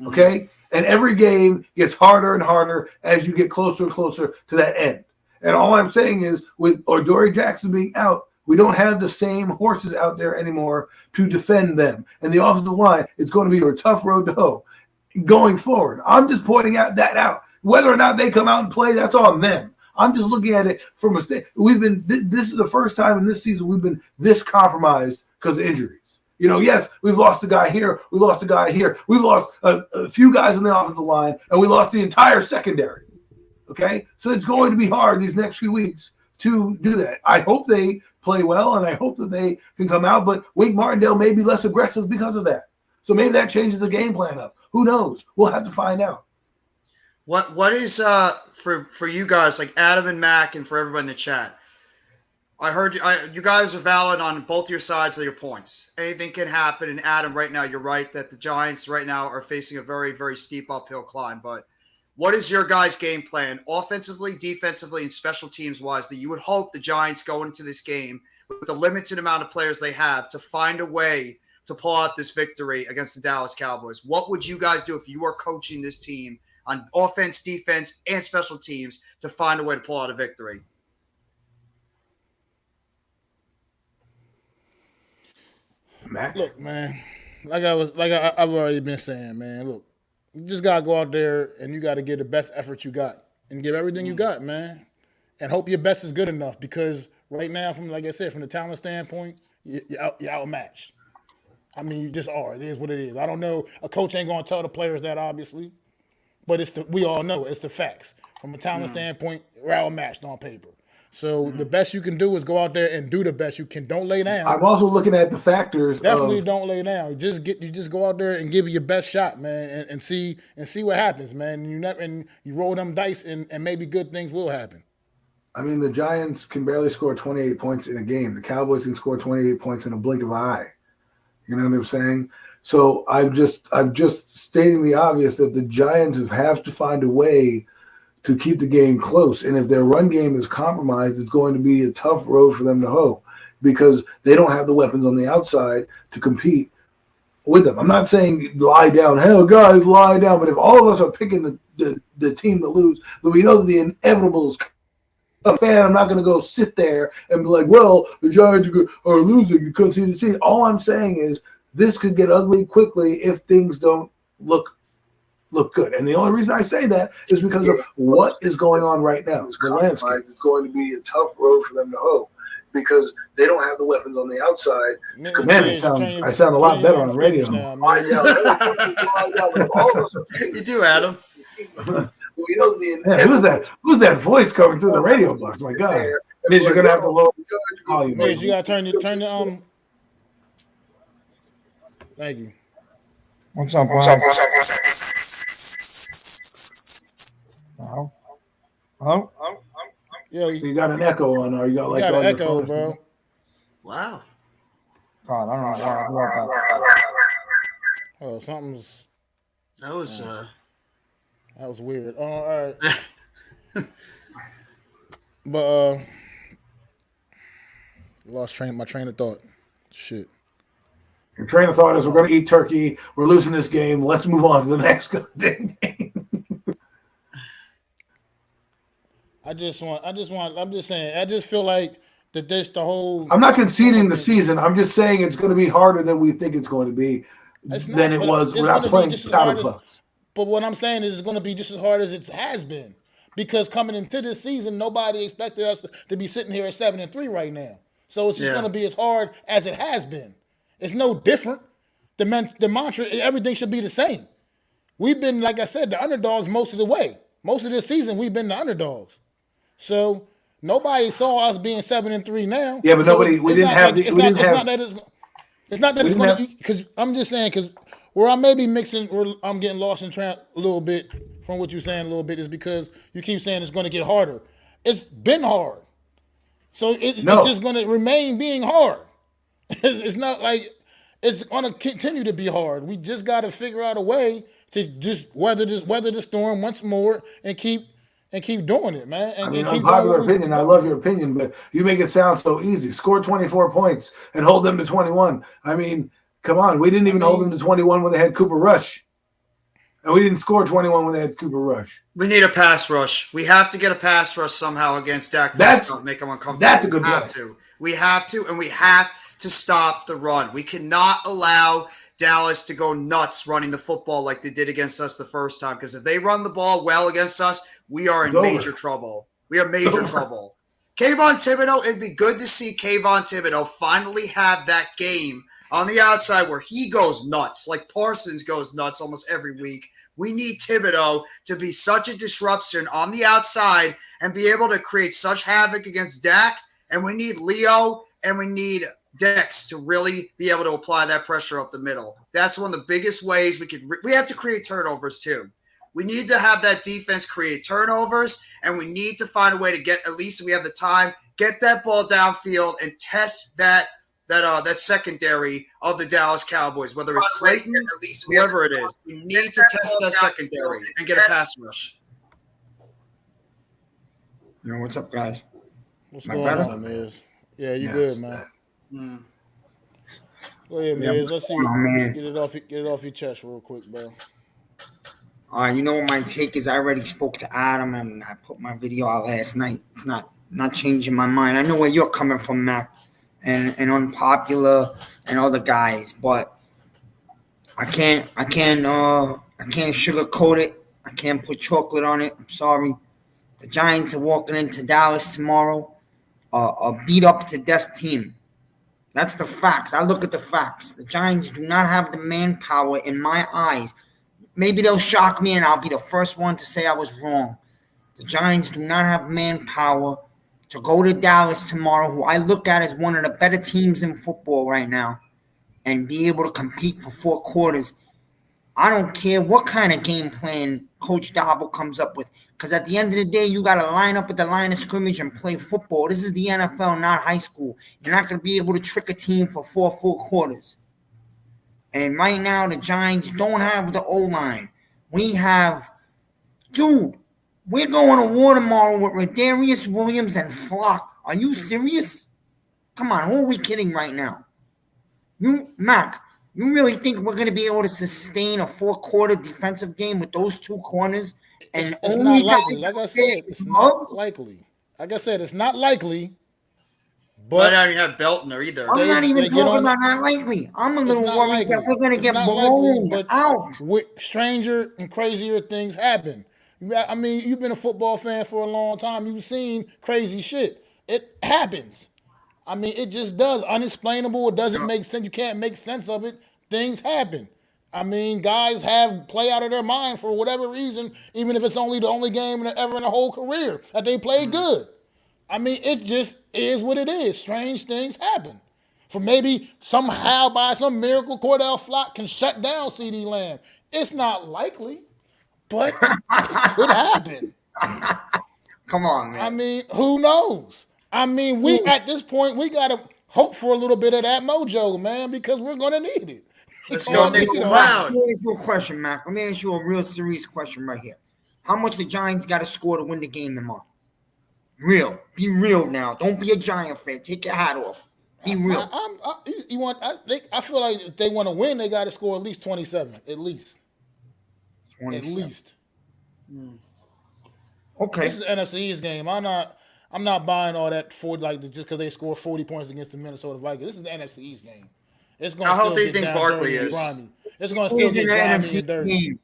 Okay? And every game gets harder and harder as you get closer and closer to that end. And all I'm saying is, with Adoree Jackson being out, we don't have the same horses out there anymore to defend them. And the offensive line is going to be a tough road to hoe going forward. I'm just pointing out. Whether or not they come out and play, that's on them. I'm just looking at it from a state. This is the first time in this season we've been this compromised because of injuries. Yes, we've lost a guy here. We lost a guy here. We've lost a few guys on the offensive line, and we lost the entire secondary. Okay? So it's going to be hard these next few weeks to do that. I hope they play well, and I hope that they can come out, but Wink Martindale may be less aggressive because of that. So maybe that changes the game plan up. Who knows? We'll have to find out. What is for you guys, like Adam and Mac, and for everybody in the chat? I heard you guys are valid on both your sides of your points. Anything can happen, and Adam, right now, you're right that the Giants right now are facing a very, very steep uphill climb, but what is your guys' game plan, offensively, defensively, and special teams-wise, that you would hope the Giants go into this game with the limited amount of players they have to find a way to pull out this victory against the Dallas Cowboys? What would you guys do if you were coaching this team on offense, defense, and special teams to find a way to pull out a victory? Mac? Look, man, I've already been saying, man, look, you just got to go out there and you got to give the best effort you got and give everything you got, man, and hope your best is good enough, because right now, like I said, from the talent standpoint, you're outmatched. I mean, you just are. It is what it is. I don't know. A coach ain't going to tell the players that, obviously, but we all know it's the facts. From a talent standpoint, we're outmatched on paper. So the best you can do is go out there and do the best you can. Don't lay down. I'm also looking at the factors. Definitely don't lay down. You just go out there and give it your best shot, man, and see what happens, man. And you roll them dice, and maybe good things will happen. I mean, the Giants can barely score 28 points in a game. The Cowboys can score 28 points in a blink of an eye. You know what I'm saying? So I'm just stating the obvious that the Giants have to find a way to keep the game close. And if their run game is compromised, it's going to be a tough road for them to hoe because they don't have the weapons on the outside to compete with them. I'm not saying lie down, hell, guys, lie down. But if all of us are picking the team to lose, then we know that the inevitable is a fan. I'm not going to go sit there and be like, well, the Giants are losing. You couldn't see the season. All I'm saying is this could get ugly quickly if things don't look good. And the only reason I say that is because of what is going on right now. The landscape is going to be a tough road for them to hoe because they don't have the weapons on the outside. Man, I sound a lot better on the radio. You do, Adam. We know who's that voice coming through the radio box? My God. Miz, you're gonna have to lower the volume. Miz, you gotta turn the Thank you. What's up, guys? Hello? Yeah, you got an echo on, or you got like an echo, bro. Wow. God, I don't know why. Oh, something's. That was That was weird. All right. But lost my train of thought. Shit. Your train of thought is we're going to eat turkey. We're losing this game. Let's move on to the next goddamn game. I'm just saying. I just feel like that the whole. I'm not conceding the season. I'm just saying it's going to be harder than we think it's going to be than it was. We're not playing powder puffs. But what I'm saying is it's going to be just as hard as it has been. Because coming into this season, nobody expected us to be sitting here at 7-3 right now. So it's just going to be as hard as it has been. It's no different. The mantra, everything should be the same. We've been, like I said, the underdogs most of the way. Most of this season, we've been the underdogs. So nobody saw us being 7-3 now. Yeah, but nobody. We didn't have. It's not that it's going to. Because I'm just saying, because where I may be mixing, where I'm getting lost in trap a little bit from what you're saying a little bit is because you keep saying it's going to get harder. It's been hard. So it's just going to remain being hard. It's not like it's going to continue to be hard. We just got to figure out a way to just weather the storm once more and keep doing it, man. And keep unpopular opinion. I love your opinion, but you make it sound so easy. Score 24 points and hold them to 21. I mean, come on. We didn't even hold them to 21 when they had Cooper Rush. And we didn't score 21 when they had Cooper Rush. We need a pass rush. We have to get a pass rush somehow against Dak Prescott, make him uncomfortable. That's a good point. We have to, and we have to stop the run. We cannot allow Dallas to go nuts running the football like they did against us the first time. Because if they run the ball well against us, we are in major trouble. We are major trouble. Kayvon Thibodeau, it'd be good to see Kayvon Thibodeau finally have that game on the outside where he goes nuts, like Parsons goes nuts almost every week. We need Thibodeau to be such a disruption on the outside and be able to create such havoc against Dak. And we need Leo and we need Dex to really be able to apply that pressure up the middle. That's one of the biggest ways we have to create turnovers too. We need to have that defense create turnovers, and we need to find a way to get, at least if we have the time, get that ball downfield and test that secondary of the Dallas Cowboys, whether it's Slayton, whoever it is. We need to test that secondary and get a pass rush. Yo, what's up, guys? What's going on, Miz? Yeah, you good, man. Go ahead, Miz. Let's see. Get it off your chest real quick, bro. You know what my take is? I already spoke to Adam, and I put my video out last night. It's not changing my mind. I know where you're coming from, Mac, and Unpopular and other guys, but I can't sugarcoat it. I can't put chocolate on it. I'm sorry. The Giants are walking into Dallas tomorrow, a beat up to death team. That's the facts. I look at the facts. The Giants do not have the manpower in my eyes. Maybe they'll shock me, and I'll be the first one to say I was wrong. The Giants do not have manpower to go to Dallas tomorrow, who I look at as one of the better teams in football right now, and be able to compete for 4 quarters. I don't care what kind of game plan Coach Dabble comes up with, because at the end of the day, you got to line up at the line of scrimmage and play football. This is the NFL, not high school. You're not going to be able to trick a team for 4 full quarters. And right now, the Giants don't have the O-line. We have, dude, we're going to war tomorrow with Rodarius Williams and Flock. Are you serious? Come on, who are we kidding right now? Mac, you really think we're going to be able to sustain a 4-quarter defensive game with those 2 corners? And it's not likely. Like I said, it's not likely. Like I said, it's not likely. But I don't even have Beltner either. I'm not even talking about not likely. I'm a little worried that we're going to get blown out. Stranger and crazier things happen. I mean, you've been a football fan for a long time. You've seen crazy shit. It happens. I mean, it just does. Unexplainable. It doesn't make sense. You can't make sense of it. Things happen. I mean, guys have play out of their mind for whatever reason, even if it's only the only game ever in a whole career that they played good. I mean, it just is what it is. Strange things happen. For maybe somehow by some miracle, Cordell Flock can shut down CeeDee Lamb. It's not likely, but it could happen. Come on, man. I mean, who knows? I mean, at this point, we got to hope for a little bit of that mojo, man, because we're going to need it. Let's go nickel round. Let me ask you a question, Mac. Let me ask you a real serious question right here. How much the Giants got to score to win the game tomorrow? Real. Be real now. Don't be a Giant fan. Take your hat off. Be real. I feel like if they want to win, they got to score at least 27. At least. 27. At least. Okay. This is an NFC East game. I'm not buying all that for just because they score 40 points against the Minnesota Vikings. This is the NFC East game. It's going How to healthy do still you get think down Barkley dirty is? and grimy. It's going to still get grimy and dirty.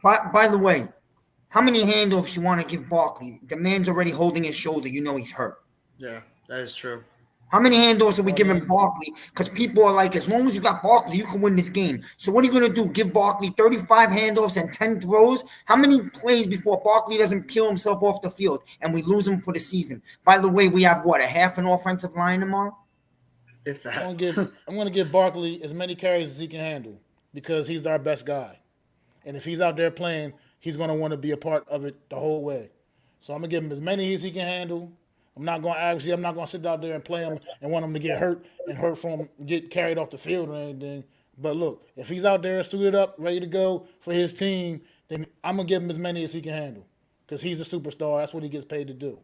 By the way, how many handoffs you want to give Barkley? The man's already holding his shoulder. You know he's hurt. Yeah, that is true. How many handoffs are we giving Barkley? Because people are like, as long as you got Barkley, you can win this game. So what are you going to do? Give Barkley 35 handoffs and 10 throws? How many plays before Barkley doesn't peel himself off the field and we lose him for the season? By the way, we have, a half an offensive line tomorrow? If that. I'm going to give Barkley as many carries as he can handle because he's our best guy. And if he's out there playing, he's going to want to be a part of it the whole way. So I'm going to give him as many as he can handle. I'm not going to sit out there and play him and want him to get hurt from him, get carried off the field or anything. But look, if he's out there suited up, ready to go for his team, then I'm going to give him as many as he can handle because he's a superstar. That's what he gets paid to do.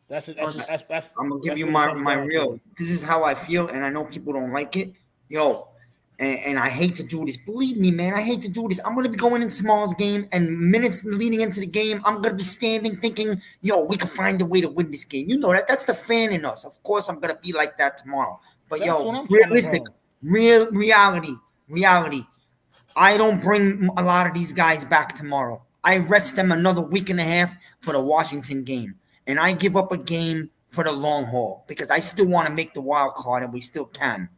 That's it. I'm going to give you my real. This is how I feel, and I know people don't like it. And I hate to do this. Believe me, man, I hate to do this. I'm going to be going in tomorrow's game, and minutes leading into the game, I'm going to be standing thinking, we can find a way to win this game. You know that. That's the fan in us. Of course, I'm going to be like that tomorrow. But, realistic, real reality. I don't bring a lot of these guys back tomorrow. I rest them another week and a half for the Washington game. And I give up a game for the long haul because I still want to make the wild card, and we still can.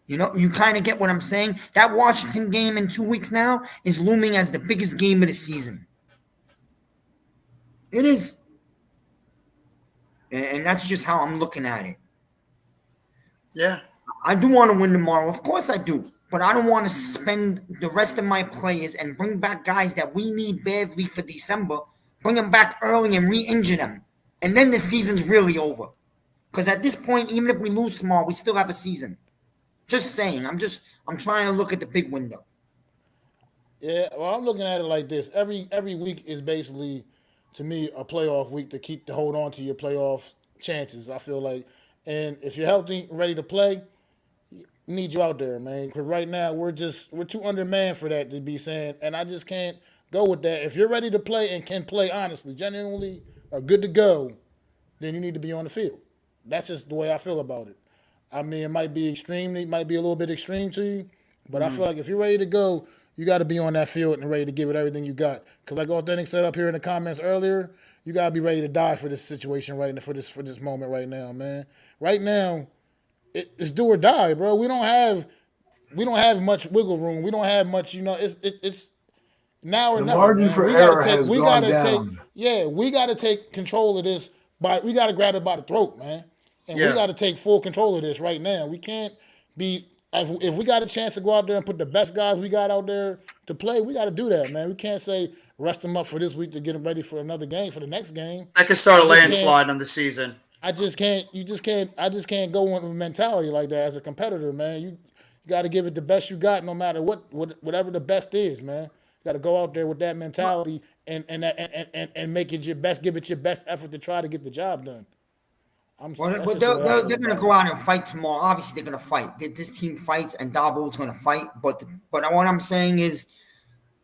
You kind of get what I'm saying? That Washington game in 2 weeks now is looming as the biggest game of the season. It is. And that's just how I'm looking at it. Yeah. I do want to win tomorrow. Of course I do. But I don't want to spend the rest of my players and bring back guys that we need badly for December, bring them back early and re-injure them. And then the season's really over. Because at this point, even if we lose tomorrow, we still have a season. Just saying. I'm trying to look at the big window. Yeah, well, I'm looking at it like this. Every week is basically, to me, a playoff week to hold on to your playoff chances, I feel like. And if you're healthy, ready to play, we need you out there, man. Because right now, we're too undermanned for that to be saying. And I just can't go with that. If you're ready to play and can play honestly, genuinely, are good to go, then you need to be on the field. That's just the way I feel about it. I mean, it might be extreme. It might be a little bit extreme to you. But I feel like if you're ready to go, you got to be on that field and ready to give it everything you got. Because like Authentic said up here in the comments earlier, you got to be ready to die for this situation right now, for this moment right now, man. Right now, it's do or die, bro. We don't have much wiggle room. We don't have much, it's Now or The never, margin man. for We error gotta take. has We gone gotta take. down. Yeah, we gotta take control of this. We gotta grab it by the throat, man. And we Yeah. gotta take full control of this right now. We can't be. If we got a chance to go out there and put the best guys we got out there to play, we got to do that, man. We can't say rest them up for this week to get them ready for another game for the next game. That could start I a just can't. landslide on the season. I just can't. You just can't. I just can't go in with a mentality like that as a competitor, man. You got to give it the best you got, no matter whatever the best is, man. You got to go out there with that mentality and make it your best. Give it your best effort to try to get the job done. Well, That's but just the way I they're feel going to about go it. out and fight tomorrow. Obviously, they're going to fight. This team fights, and Dabo's going to fight. But what I'm saying is,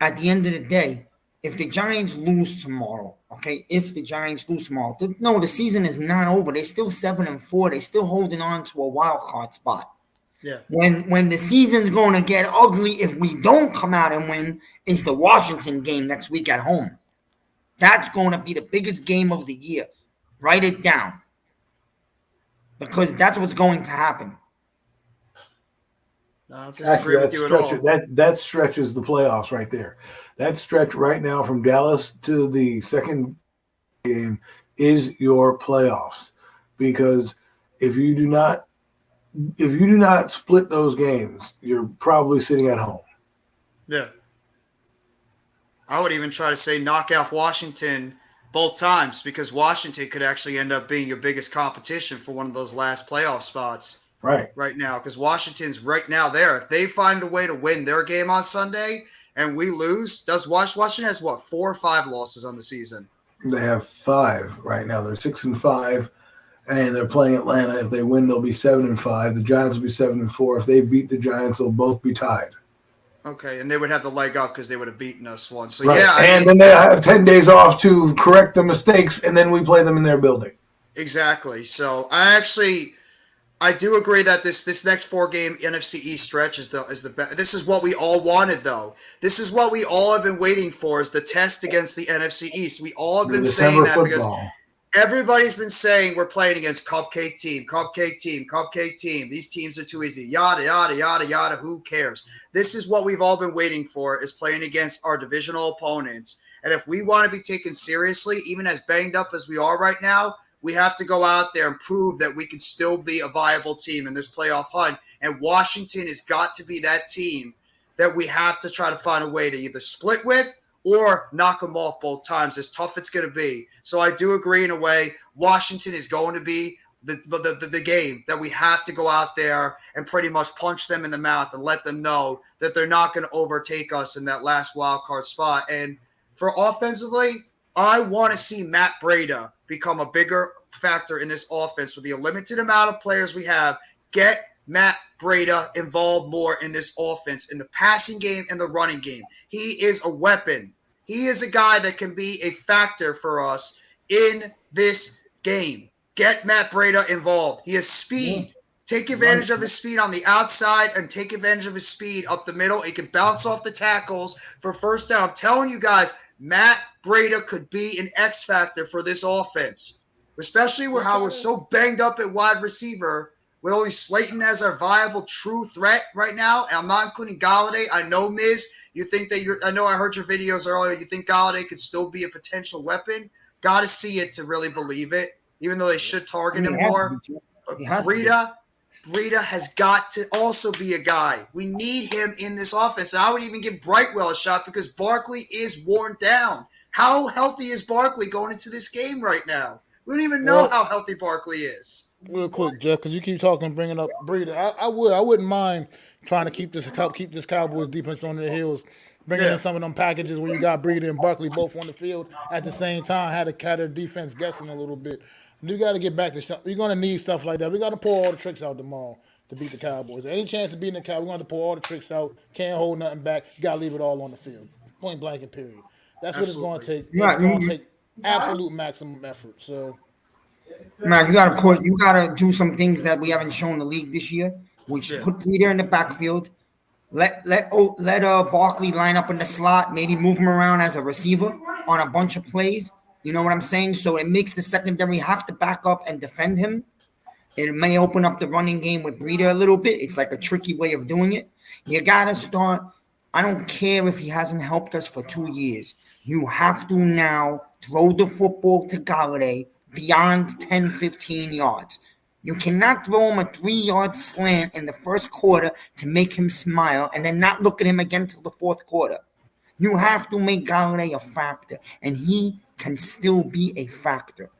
at the end of the day, if the Giants lose tomorrow, okay, no, the season is not over. They're still 7-4. They're still holding on to a wild card spot. Yeah. When the season's going to get ugly, if we don't come out and win, is the Washington game next week at home. That's going to be the biggest game of the year. Write it down. Because that's what's going to happen. I don't disagree with you at all. That stretches the playoffs right there. That stretch right now from Dallas to the second game is your playoffs. Because if you do not split those games, you're probably sitting at home. Yeah. I would even try to say knock out Washington both times, because Washington could actually end up being your biggest competition for one of those last playoff spots right now, because Washington's right now there. If they find a way to win their game on Sunday and we lose, Washington has what, 4 or 5 losses on the season? They have 5 right now. They're 6-5, and they're playing Atlanta. If they win, they'll be 7-5. The Giants will be 7-4. If they beat the Giants, they'll both be tied. Okay, and they would have the leg up because they would have beaten us once. So right. yeah, then they have 10 days off to correct the mistakes, and then we play them in their building. Exactly. So I do agree that this next 4-game NFC East stretch is the best. This is what we all wanted, though. This is what we all have been waiting for, is the test against the NFC East. We all have been saying that football. Because everybody's been saying we're playing against cupcake team. These teams are too easy. Yada, yada, yada, yada. Who cares? This is what we've all been waiting for, is playing against our divisional opponents. And if we want to be taken seriously, even as banged up as we are right now, we have to go out there and prove that we can still be a viable team in this playoff hunt. And Washington has got to be that team that we have to try to find a way to either split with or knock them off both times, as tough it's going to be. So I do agree in a way. Washington is going to be the game that we have to go out there and pretty much punch them in the mouth and let them know that they're not going to overtake us in that last wild card spot. And for offensively, I want to see Matt Breida become a bigger factor in this offense with the limited amount of players we have. Get Matt Breida involved more in this offense, in the passing game and the running game. He is a weapon. He is a guy that can be a factor for us in this game. Get Matt Breida involved. He has speed. Take advantage of his speed on the outside and take advantage of his speed up the middle. He can bounce off the tackles for first down. I'm telling you guys, Matt Breida could be an X factor for this offense, especially with how we're so banged up at wide receiver. With only Slayton as our viable true threat right now, and I'm not including Galladay. I know, Miz, you think that I know I heard your videos earlier. You think Galladay could still be a potential weapon. Got to see it to really believe it, even though they should target him more. But Breida has got to also be a guy. We need him in this offense. I would even give Brightwell a shot because Barkley is worn down. How healthy is Barkley going into this game right now? We don't even know how healthy Barkley is. Real quick, Jeff, because you keep talking, bringing up Breida. I wouldn't mind trying to keep this Cowboys defense on their heels, bringing in some of them packages where you got Breida and Barkley both on the field at the same time, had their defense guessing a little bit. You got to get back to stuff. We're going to need stuff like that. We got to pull all the tricks out tomorrow to beat the Cowboys. Any chance of beating the Cowboys, we're going to pull all the tricks out. Can't hold nothing back. You got to leave it all on the field. Point blank and period. That's what it's going to take. It's going to take absolute maximum effort. So. Man, you gotta do some things that we haven't shown the league this year. We should put Breida in the backfield. Let Barkley line up in the slot. Maybe move him around as a receiver on a bunch of plays. You know what I'm saying? So it makes the secondary have to back up and defend him. It may open up the running game with Breida a little bit. It's like a tricky way of doing it. You gotta start I don't care if he hasn't helped us for 2 years. You have to now throw the football to Galladay beyond 10, 15 yards. You cannot throw him a 3-yard slant in the first quarter to make him smile and then not look at him again till the fourth quarter. You have to make Galladay a factor, and he can still be a factor.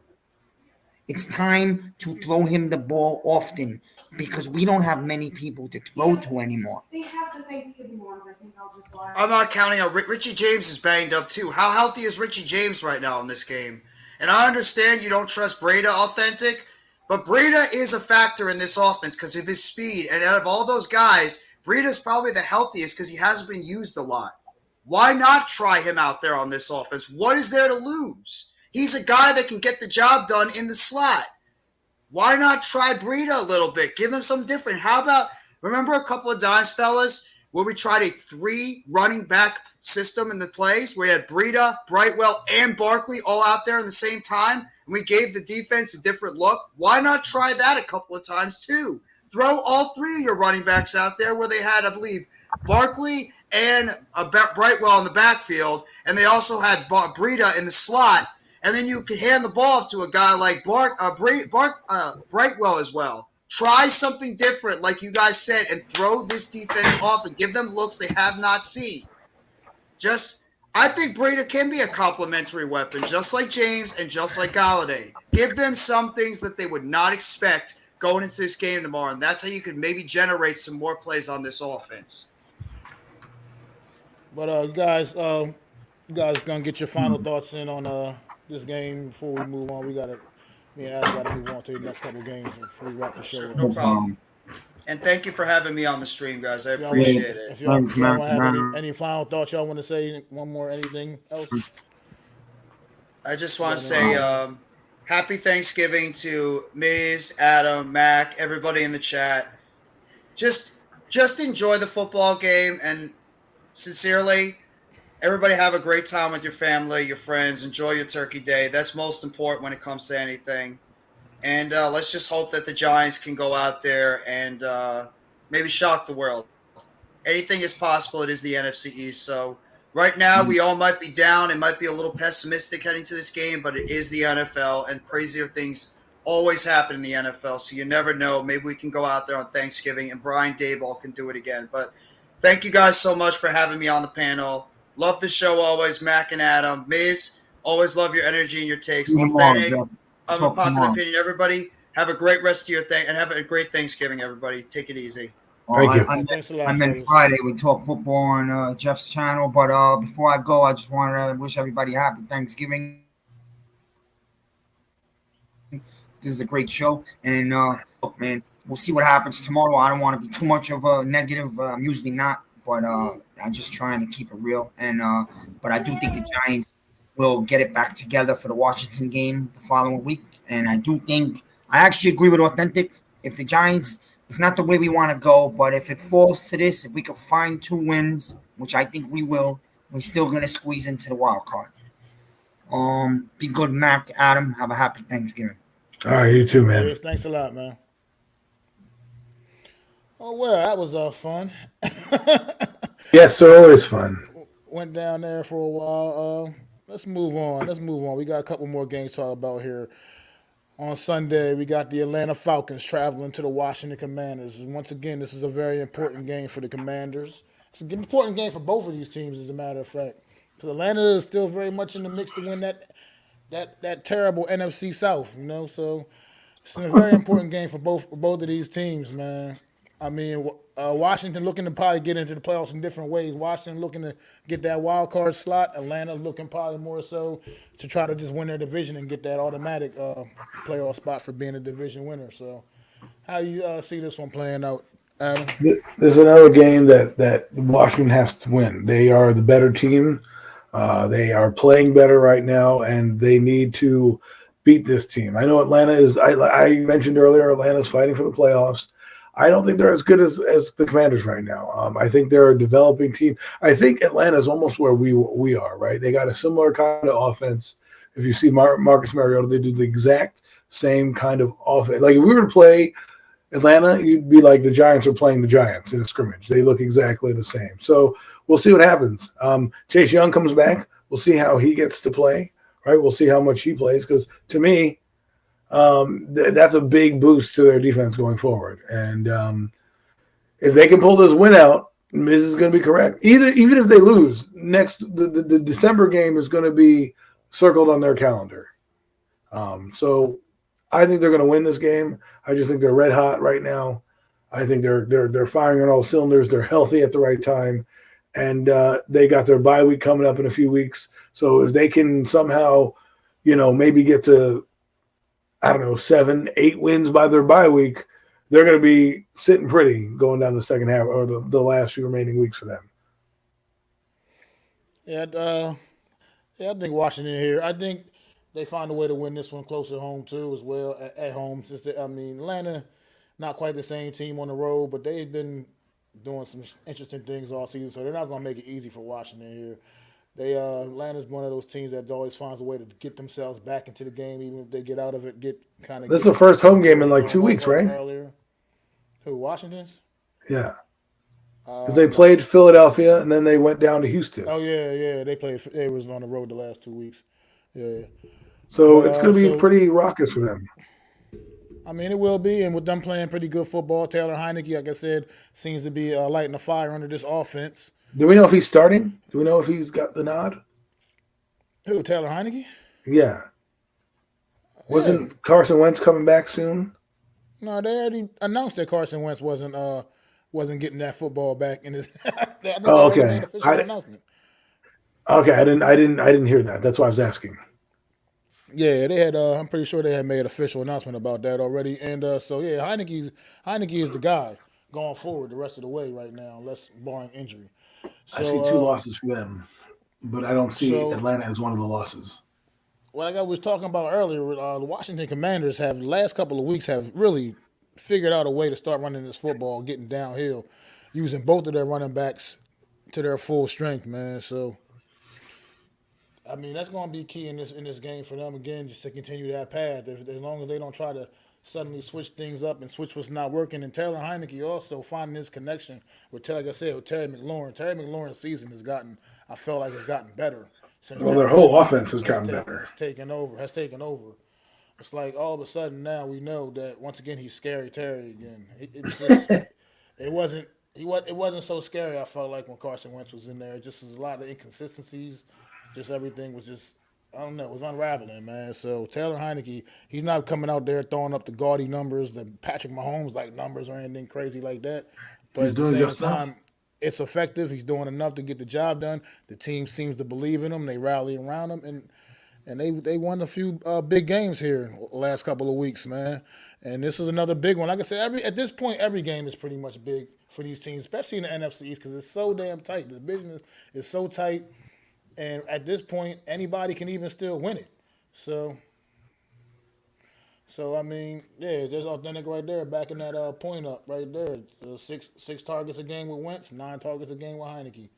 It's time to throw him the ball often because we don't have many people to throw to anymore. They have the Thanksgiving ones. I think I'll just watch. I'm not counting on Richie James is banged up too. How healthy is Richie James right now in this game? And I understand you don't trust Breida authentic, but Breida is a factor in this offense because of his speed. And out of all those guys, Breida's probably the healthiest because he hasn't been used a lot. Why not try him out there on this offense? What is there to lose? He's a guy that can get the job done in the slot. Why not try Breida a little bit? Give him something different. How about, remember a couple of times, fellas, where we tried a 3 running back system in the plays where we had Breida, Brightwell, and Barkley all out there at the same time, and we gave the defense a different look? Why not try that a couple of times too? Throw all 3 of your running backs out there where they had, I believe, Barkley and Brightwell in the backfield, and they also had Breida in the slot, and then you could hand the ball off to a guy like Brightwell as well. Try something different, like you guys said, and throw this defense off and give them looks they have not seen. I think Breida can be a complementary weapon, just like James and just like Galladay. Give them some things that they would not expect going into this game tomorrow, and that's how you could maybe generate some more plays on this offense. But guys, you guys gonna get your final thoughts in on this game before we move on. Me and Adam gotta move on to the next couple of games before we wrap the show. No problem. And thank you for having me on the stream, guys. I If y'all appreciate wanna- it. If y'all have any final thoughts y'all want to say, one more, anything else? I just want to say happy Thanksgiving to Miz, Adam, Mac, everybody in the chat. Just enjoy the football game, and sincerely, everybody have a great time with your family, your friends. Enjoy your turkey day. That's most important when it comes to anything. And let's just hope that the Giants can go out there and maybe shock the world. Anything is possible. It is the NFC East. So right now we all might be down and might be a little pessimistic heading to this game, but it is the NFL, and crazier things always happen in the NFL. So you never know. Maybe we can go out there on Thanksgiving and Brian Daboll can do it again. But thank you guys so much for having me on the panel. Love the show always, Mac and Adam. Miz, always love your energy and your takes. Unpopular opinion, everybody. Have a great rest of your thing, and have a great Thanksgiving, everybody. Take it easy. Thank you. I'm in Friday. We talk football on Jeff's channel. But before I go, I just want to wish everybody happy Thanksgiving. This is a great show. And, look, man, we'll see what happens tomorrow. I don't want to be too much of a negative. I'm usually not. But I'm just trying to keep it real. And but I do think the Giants will get it back together for the Washington game the following week. And I do think – I actually agree with Authentic. If the Giants – it's not the way we want to go, but if it falls to this, if we can find 2 wins, which I think we will, we're still going to squeeze into the wild card. Be good, Mac, Adam. Have a happy Thanksgiving. All right, you too, man. Yes, thanks a lot, man. Oh, well, that was fun. Yes, sir, always fun. Went down there for a while. Let's move on. We got a couple more games to talk about here. On Sunday, we got the Atlanta Falcons traveling to the Washington Commanders. Once again, this is a very important game for the Commanders. It's an important game for both of these teams, as a matter of fact. Because Atlanta is still very much in the mix to win that terrible NFC South, you know? So it's a very important game for both of these teams, man. I mean, Washington looking to probably get into the playoffs in different ways. Washington looking to get that wild card slot. Atlanta looking probably more so to try to just win their division and get that automatic playoff spot for being a division winner. So how you see this one playing out, Adam? There's another game that Washington has to win. They are the better team. They are playing better right now, and they need to beat this team. I know Atlanta is – I mentioned earlier Atlanta's fighting for the playoffs. I don't think they're as good as the Commanders right now. I think they're a developing team. I think Atlanta is almost where we are, right? They got a similar kind of offense. If you see Marcus Mariota, they do the exact same kind of offense. Like if we were to play Atlanta, you'd be like the Giants are playing the Giants in a scrimmage. They look exactly the same. So we'll see what happens. Chase Young comes back. We'll see how he gets to play, right? We'll see how much he plays because to me, that's a big boost to their defense going forward. And if they can pull this win out, Miz is going to be correct. Even if they lose, the December game is going to be circled on their calendar. So I think they're going to win this game. I just think they're red hot right now. I think they're firing on all cylinders. They're healthy at the right time, and they got their bye week coming up in a few weeks. So if they can somehow, maybe get to 7, 8 wins by their bye week, they're going to be sitting pretty going down the second half or the last few remaining weeks for them. Yeah, I think Washington here. I think they find a way to win this one close at home too, as well at home. Atlanta, not quite the same team on the road, but they've been doing some interesting things all season, so they're not going to make it easy for Washington here. Atlanta's one of those teams that always finds a way to get themselves back into the game, even if they get out of it. This is the first home game in like 2 weeks, right? Earlier. Who, Washington's? Yeah. Because they played Philadelphia and then they went down to Houston. Oh yeah. They was on the road the last 2 weeks. Yeah. So it's going to be pretty raucous for them. I mean, it will be, and with them playing pretty good football, Taylor Heineke, like I said, seems to be lighting the fire under this offense. Do we know if he's starting? Do we know if he's got the nod? Who, Taylor Heineke? Yeah. Wasn't Carson Wentz coming back soon? No, they already announced that Carson Wentz wasn't getting that football back in his. Okay. Made an official announcement. Okay, I didn't hear that. That's why I was asking. Yeah, they had. I'm pretty sure they had made an official announcement about that already, and Heineke is the guy going forward the rest of the way right now, unless barring injury. So, I see 2 losses for them, but I don't see Atlanta as one of the losses. Well, like I was talking about earlier, the Washington Commanders have the last couple of weeks have really figured out a way to start running this football, getting downhill, using both of their running backs to their full strength, man. So, I mean, that's going to be key in this game for them again, just to continue that path. As long as they don't try to suddenly switch things up and switch what's not working. And Taylor Heineke also finding his connection with, like I said, with Terry McLaurin. Terry McLaurin's season has gotten better. Their whole offense has gotten better. Has taken over. It's like all of a sudden now we know that once again he's scary Terry again. It wasn't so scary. I felt like when Carson Wentz was in there, it just was a lot of inconsistencies. Just everything was just, I don't know, it was unraveling, man. So Taylor Heineke, he's not coming out there throwing up the gaudy numbers, the Patrick Mahomes like numbers or anything crazy like that. But he's doing at the just same time, enough. It's effective. He's doing enough to get the job done. The team seems to believe in him. They rally around him, and they won a few big games here the last couple of weeks, man. And this is another big one. Like I said, at this point, every game is pretty much big for these teams, especially in the NFC East, because it's so damn tight. The division is so tight, and at this point, anybody can even still win it. So I mean, yeah, there's authentic right there, backing that point up right there. Six targets a game with Wentz, 9 targets a game with Heineke.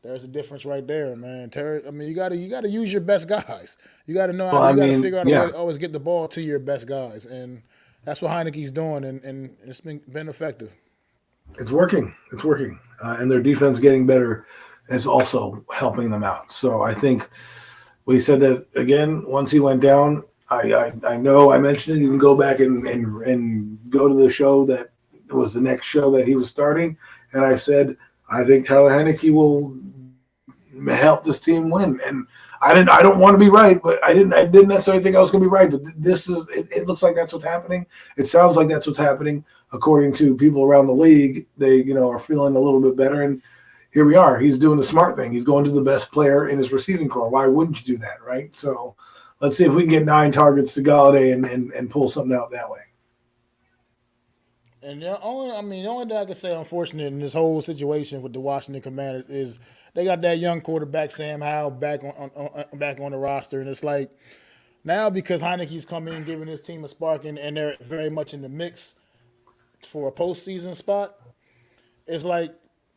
There's a difference right there, man. Terry, I mean, you gotta use your best guys. You gotta know how you gotta figure out a way to always get the ball to your best guys, and that's what Heineke's doing, and it's been effective. It's working. And their defense getting better is also helping them out. So I think we said that again. Once he went down, I know I mentioned it. You can go back and go to the show that was the next show that he was starting, and I said I think Taylor Heineke will help this team win. And I don't want to be right, but I didn't necessarily think I was going to be right. But it looks like that's what's happening. It sounds like that's what's happening according to people around the league. They are feeling a little bit better, and here we are. He's doing the smart thing. He's going to the best player in his receiving corps. Why wouldn't you do that, right? So let's see if we can get 9 targets to Galladay and pull something out that way. And the only thing I can say unfortunate in this whole situation with the Washington Commanders is they got that young quarterback Sam Howell back on the roster, and it's like now because Heineke's come in giving his team a spark and they're very much in the mix for a postseason spot. It's like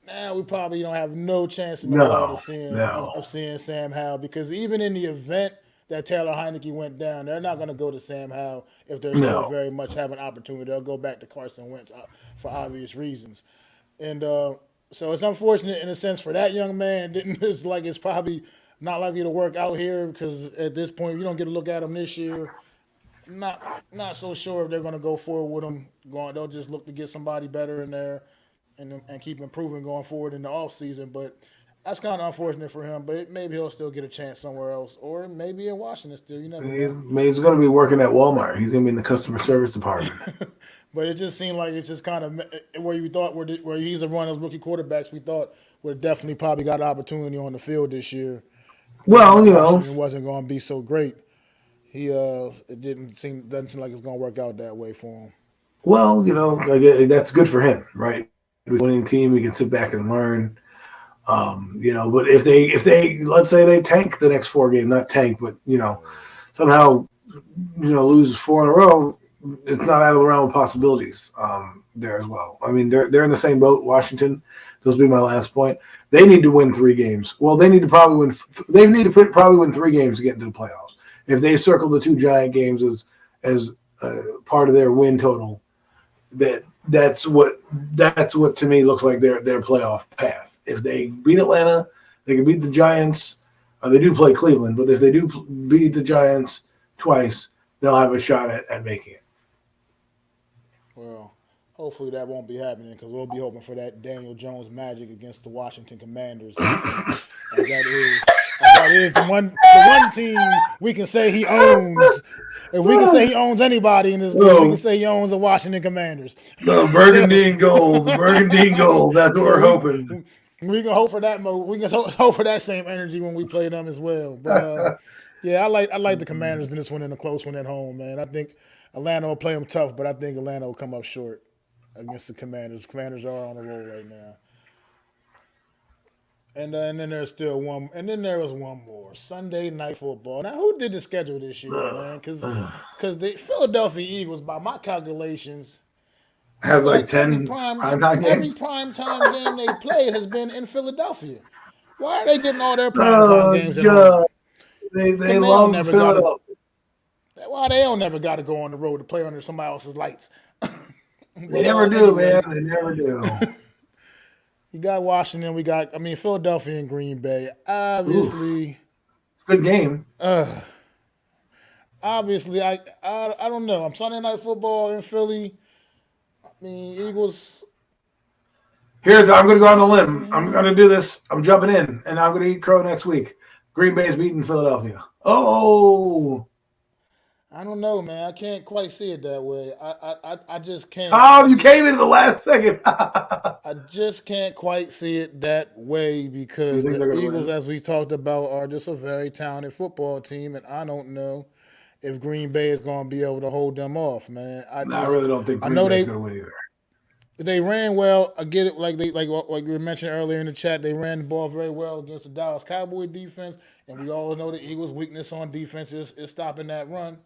now we probably don't have no chance in the world of seeing Sam Howell, because even in the event that Taylor Heineke went down. They're not going to go to Sam Howell if they're still No. very much have an opportunity. They'll go back to Carson Wentz for obvious reasons. And so it's unfortunate in a sense for that young man. It's like it's probably not likely to work out here because at this point you don't get a look at him this year. Not so sure if they're going to go forward with him. They'll just look to get somebody better in there and keep improving going forward in the offseason. But that's kind of unfortunate for him. But maybe he'll still get a chance somewhere else, or maybe in Washington still. You never know. He's going to be working at Walmart. He's going to be in the customer service department. But it just seemed like it's just kind of where you thought where he's one of those rookie quarterbacks we thought would definitely probably got an opportunity on the field this year. Well, It wasn't going to be so great. It doesn't seem like it's going to work out that way for him. Well, that's good for him, right? Winning team, we can sit back and learn. But if they let's say they tank the next 4 games, not tank, but somehow loses 4 in a row, it's not out of the realm of possibilities there as well. I mean, they're in the same boat. Washington. This will be my last point. They need to win 3 games. Well, they need to probably win. They need to probably win 3 games to get into the playoffs. If they circle the 2 giant games as part of their win total, that's what to me looks like their playoff path. If they beat Atlanta, they can beat the Giants. They do play Cleveland, but if they do beat the Giants twice, they'll have a shot at making it. Well, hopefully that won't be happening because we'll be hoping for that Daniel Jones magic against the Washington Commanders. That is the one team we can say he owns. If we can say he owns anybody in this league, we can say he owns the Washington Commanders. The burgundy and gold. That's what we're hoping. We can hope for that. We can hope for that same energy when we play them as well. But yeah, I like the Commanders in this one and a close one at home, man. I think Atlanta will play them tough, but I think Atlanta will come up short against the Commanders. The Commanders are on the roll right now. And then there's still one. And then there was one more Sunday Night Football. Now, who did the schedule this year, man? Because the Philadelphia Eagles, by my calculations, have like 10 every prime time game they played has been in Philadelphia. Why are they getting all their prime time games at home? They love Philadelphia. Why they don't never got to go on the road to play under somebody else's lights? They never do, man. They never do. You got Washington. Philadelphia and Green Bay. Obviously, good game. Obviously, I don't know. I'm Sunday Night Football in Philly. Eagles. I'm going to go on a limb. I'm going to do this. I'm jumping in, and I'm going to eat crow next week. Green Bay's beating Philadelphia. Oh. I don't know, man. I can't quite see it that way. I just can't. Tom, you came in the last second. I just can't quite see it that way because the Eagles, as we talked about, are just a very talented football team, and I don't know if Green Bay is going to be able to hold them off, man. I really don't think Green Bay's going to win either. They ran well. I get it. Like we mentioned earlier in the chat, they ran the ball very well against the Dallas Cowboys defense, and we all know the Eagles' weakness on defense is stopping that run.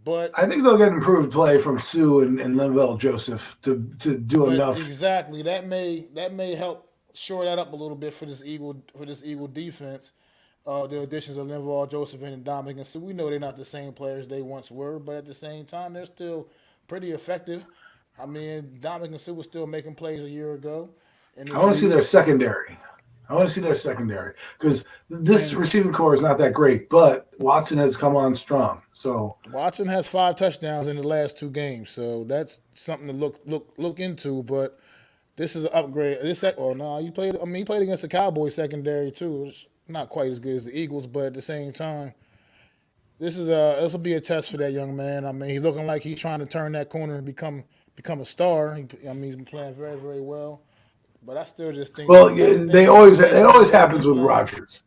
But I think they'll get improved play from Sue and Linval Joseph to do enough. Exactly. That may help shore that up a little bit for this Eagle defense. The additions of Linval Joseph and Dominic and Sue. We know they're not the same players they once were, but at the same time, they're still pretty effective. Dominic and Sue was still making plays a year ago. I want to see their secondary. Because this receiving core is not that great, but Watson has come on strong. So Watson has 5 touchdowns in the last 2 games, so that's something to look into. But this is an upgrade. He played against the Cowboys secondary too. It's not quite as good as the Eagles, but at the same time, this will be a test for that young man. He's looking like he's trying to turn that corner and become a star. He's been playing very, very well. But I still just think. Well, it always happens with Rodgers.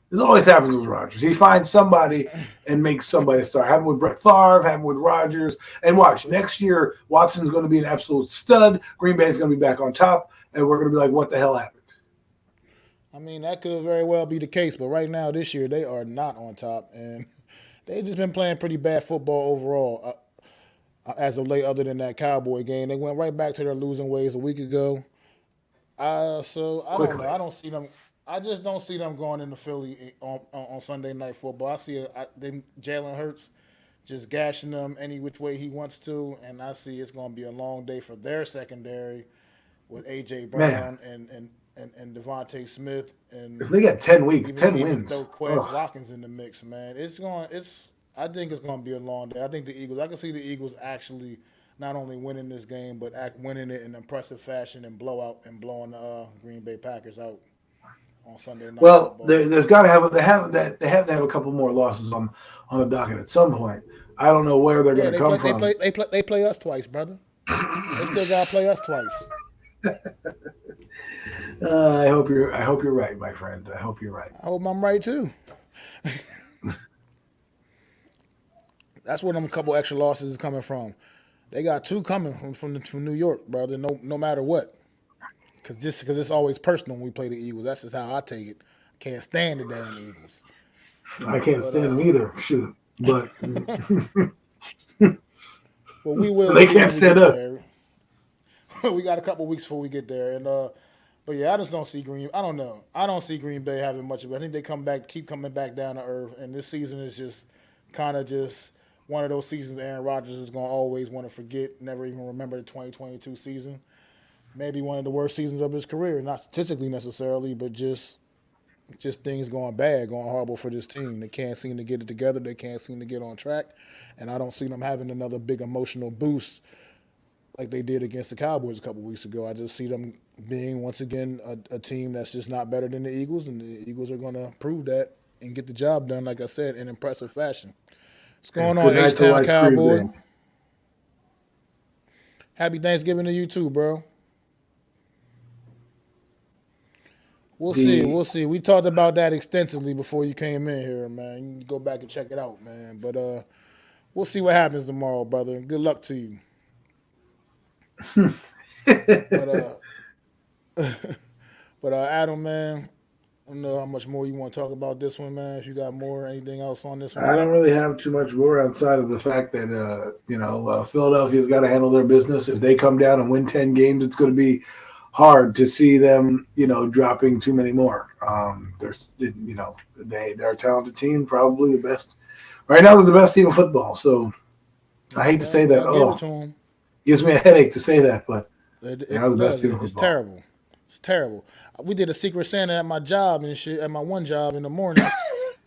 It always happens with Rodgers. He finds somebody and makes somebody a star. Happened with Brett Favre. Happened with Rodgers. And watch, next year Watson's going to be an absolute stud. Green Bay's going to be back on top, and we're going to be like, "What the hell happened?" That could very well be the case. But right now, this year, they are not on top, and they've just been playing pretty bad football overall. As of late, other than that Cowboy game, they went right back to their losing ways a week ago. So I don't know. I don't see them. I just don't see them going into Philly on Sunday Night Football. I see Jalen Hurts just gashing them any which way he wants to, and I see it's going to be a long day for their secondary with A.J. Man, Brown and Devontae Smith and if they get 10 weeks, even 10 even wins. throw Quez Ugh. Watkins in the mix, man. I think it's going to be a long day. I think the Eagles. I can see the Eagles actually not only winning this game, but winning it in impressive fashion and blowing the Green Bay Packers out on Sunday Night Well, Football. there's got to have they have to have a couple more losses on the docket at some point. I don't know where they're Yeah, going to come from. they play us twice, brother. They still got to play us twice. I hope you're right, my friend. I hope you're right. I hope I'm right too. That's where them couple extra losses is coming from. They got two coming from New York, brother. No matter what, because it's always personal when we play the Eagles. That's just how I take it. Can't stand the damn Eagles. I can't stand them either. Shoot, but well, we will. they can't stand us. We got a couple weeks before we get there, and but yeah, I just don't see Green. I don't know. I don't see Green Bay having much of it. I think they keep coming back down to earth, and this season is just kind of just one of those seasons Aaron Rodgers is going to always want to forget, never even remember the 2022 season. Maybe one of the worst seasons of his career, not statistically necessarily, but just things going bad, going horrible for this team. They can't seem to get it together. They can't seem to get on track, and I don't see them having another big emotional boost like they did against the Cowboys a couple weeks ago. I just see them being, once again, a team that's just not better than the Eagles, and the Eagles are going to prove that and get the job done, like I said, in impressive fashion. What's going on, H-Town Cowboy? Happy Thanksgiving to you too, bro. We'll see. We talked about that extensively before you came in here, man. You can go back and check it out, man. But we'll see what happens tomorrow, brother. Good luck to you. but Adam, man, I don't know how much more you want to talk about this one, man. If you got anything else on this one. I don't really have too much more outside of the fact that Philadelphia's got to handle their business. If they come down and win 10 games, it's going to be hard to see them, dropping too many more. They're a talented team, probably the best right now. They're the best team in football. So I hate to say that. Gives me a headache to say that, but they're the best team in football. It's terrible. It's terrible. We did a Secret Santa at my job and shit, at my one job in the morning.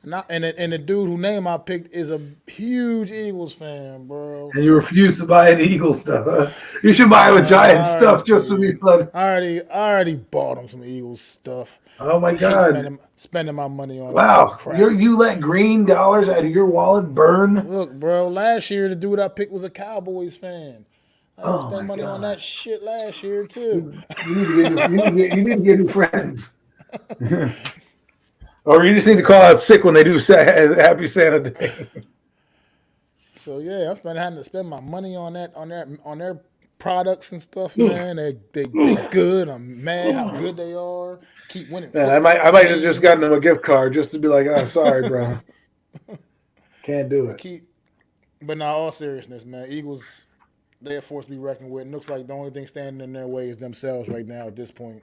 And the dude whose name I picked is a huge Eagles fan, bro. And you refuse to buy any Eagles stuff. Huh? You should buy him a Giants stuff just to be fun. I already bought him some Eagles stuff. Oh my God! Spending my money on crap. You let green dollars out of your wallet burn. Look, bro. Last year the dude I picked was a Cowboys fan. I spent money on that shit last year too. You need to get new friends. Or you just need to call out sick when they do Happy Santa Day. So yeah, having to spend my money on their products and stuff, man. They good. I'm mad how good they are. Keep winning. Man, I might have just gotten them a gift card just to be like, oh, sorry, bro. Can't do it. But now, all seriousness, man, Eagles, they're a force to be reckoned with. It looks like the only thing standing in their way is themselves right now at this point.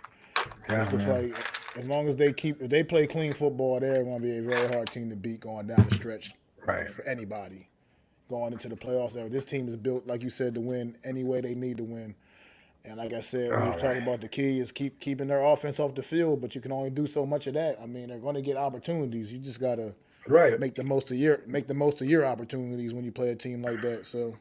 It looks like as long as if they play clean football, they're going to be a very hard team to beat going down the stretch for anybody going into the playoffs. This team is built, like you said, to win any way they need to win. And like I said, we were talking about the key is keeping their offense off the field, but you can only do so much of that. I mean, they're going to get opportunities. You just got to make the most of your opportunities when you play a team like that. So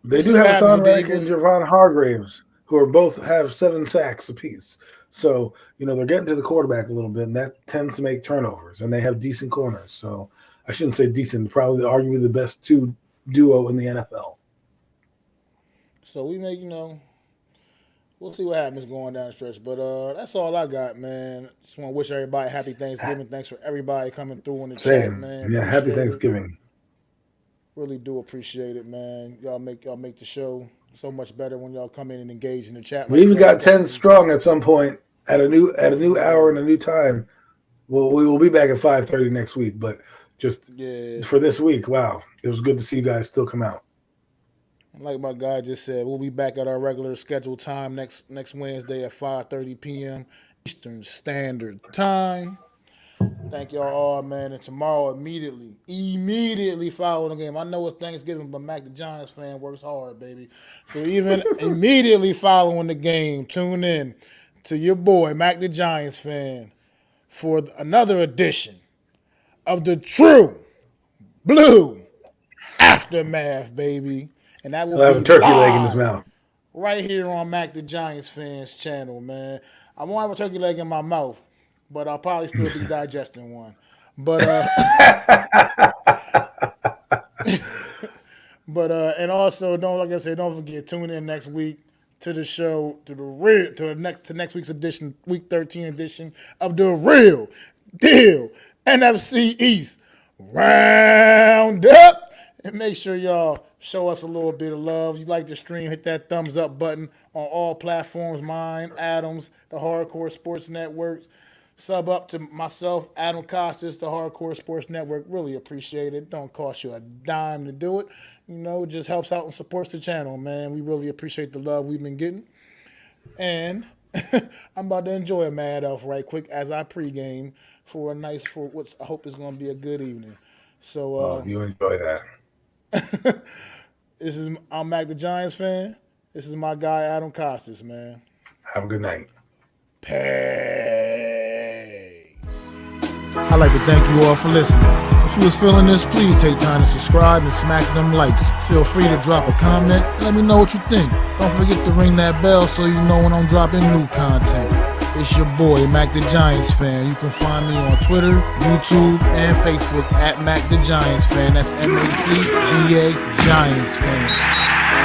they do have Son Reddick and Javon Hargraves, who are both have 7 sacks apiece. So, they're getting to the quarterback a little bit, and that tends to make turnovers. And they have decent corners. So I shouldn't say decent, probably arguably the best duo in the NFL. So we make, we'll see what happens going down the stretch. But that's all I got, man. Just want to wish everybody happy Thanksgiving. Thanks for everybody coming through in the chat, man. Yeah, happy Thanksgiving. Really do appreciate it, man. Y'all make the show so much better when y'all come in and engage in the chat. We even got 10 strong at some point at a new hour and a new time. Well, we will be back at 5:30 next week, but just for this week, wow, it was good to see you guys still come out. Like my guy just said, we'll be back at our regular scheduled time next Wednesday at 5:30 p.m. Eastern Standard Time. Thank y'all all, man. And tomorrow, immediately following the game. I know it's Thanksgiving, but Mac the Giants fan works hard, baby. So even immediately following the game, tune in to your boy, Mac the Giants fan, for another edition of the True Blue Aftermath, baby. And that will He'll have be a turkey leg in live his mouth. right here on Mac the Giants fans channel, man. I won't have a turkey leg in my mouth, but I'll probably still be digesting one. But and also don't forget, tune in next week to the show, to next week's edition, week 13 edition of the Real Deal NFC East Round-Up. And make sure y'all show us a little bit of love. You like the stream, hit that thumbs up button on all platforms. Mine, Adam's, the Hardcore Sports Networks. Sub up to myself, Adam Costas, the Hardcore Sports Network. Really appreciate it. Don't cost you a dime to do it. Just helps out and supports the channel, man. We really appreciate the love we've been getting. And I'm about to enjoy a Mad Elf right quick as I pregame for what I hope is going to be a good evening. So you enjoy that. I'm Mac the Giants fan. This is my guy Adam Costas, man. Have a good night. Peace. I'd like to thank you all for listening. If you was feeling this, please take time to subscribe and smack them likes. Feel free to drop a comment. Let me know what you think. Don't forget to ring that bell so you know when I'm dropping new content. It's your boy, Mac the Giants fan. You can find me on Twitter, YouTube, and Facebook at Mac the Giants fan. That's MacDa Giants fan.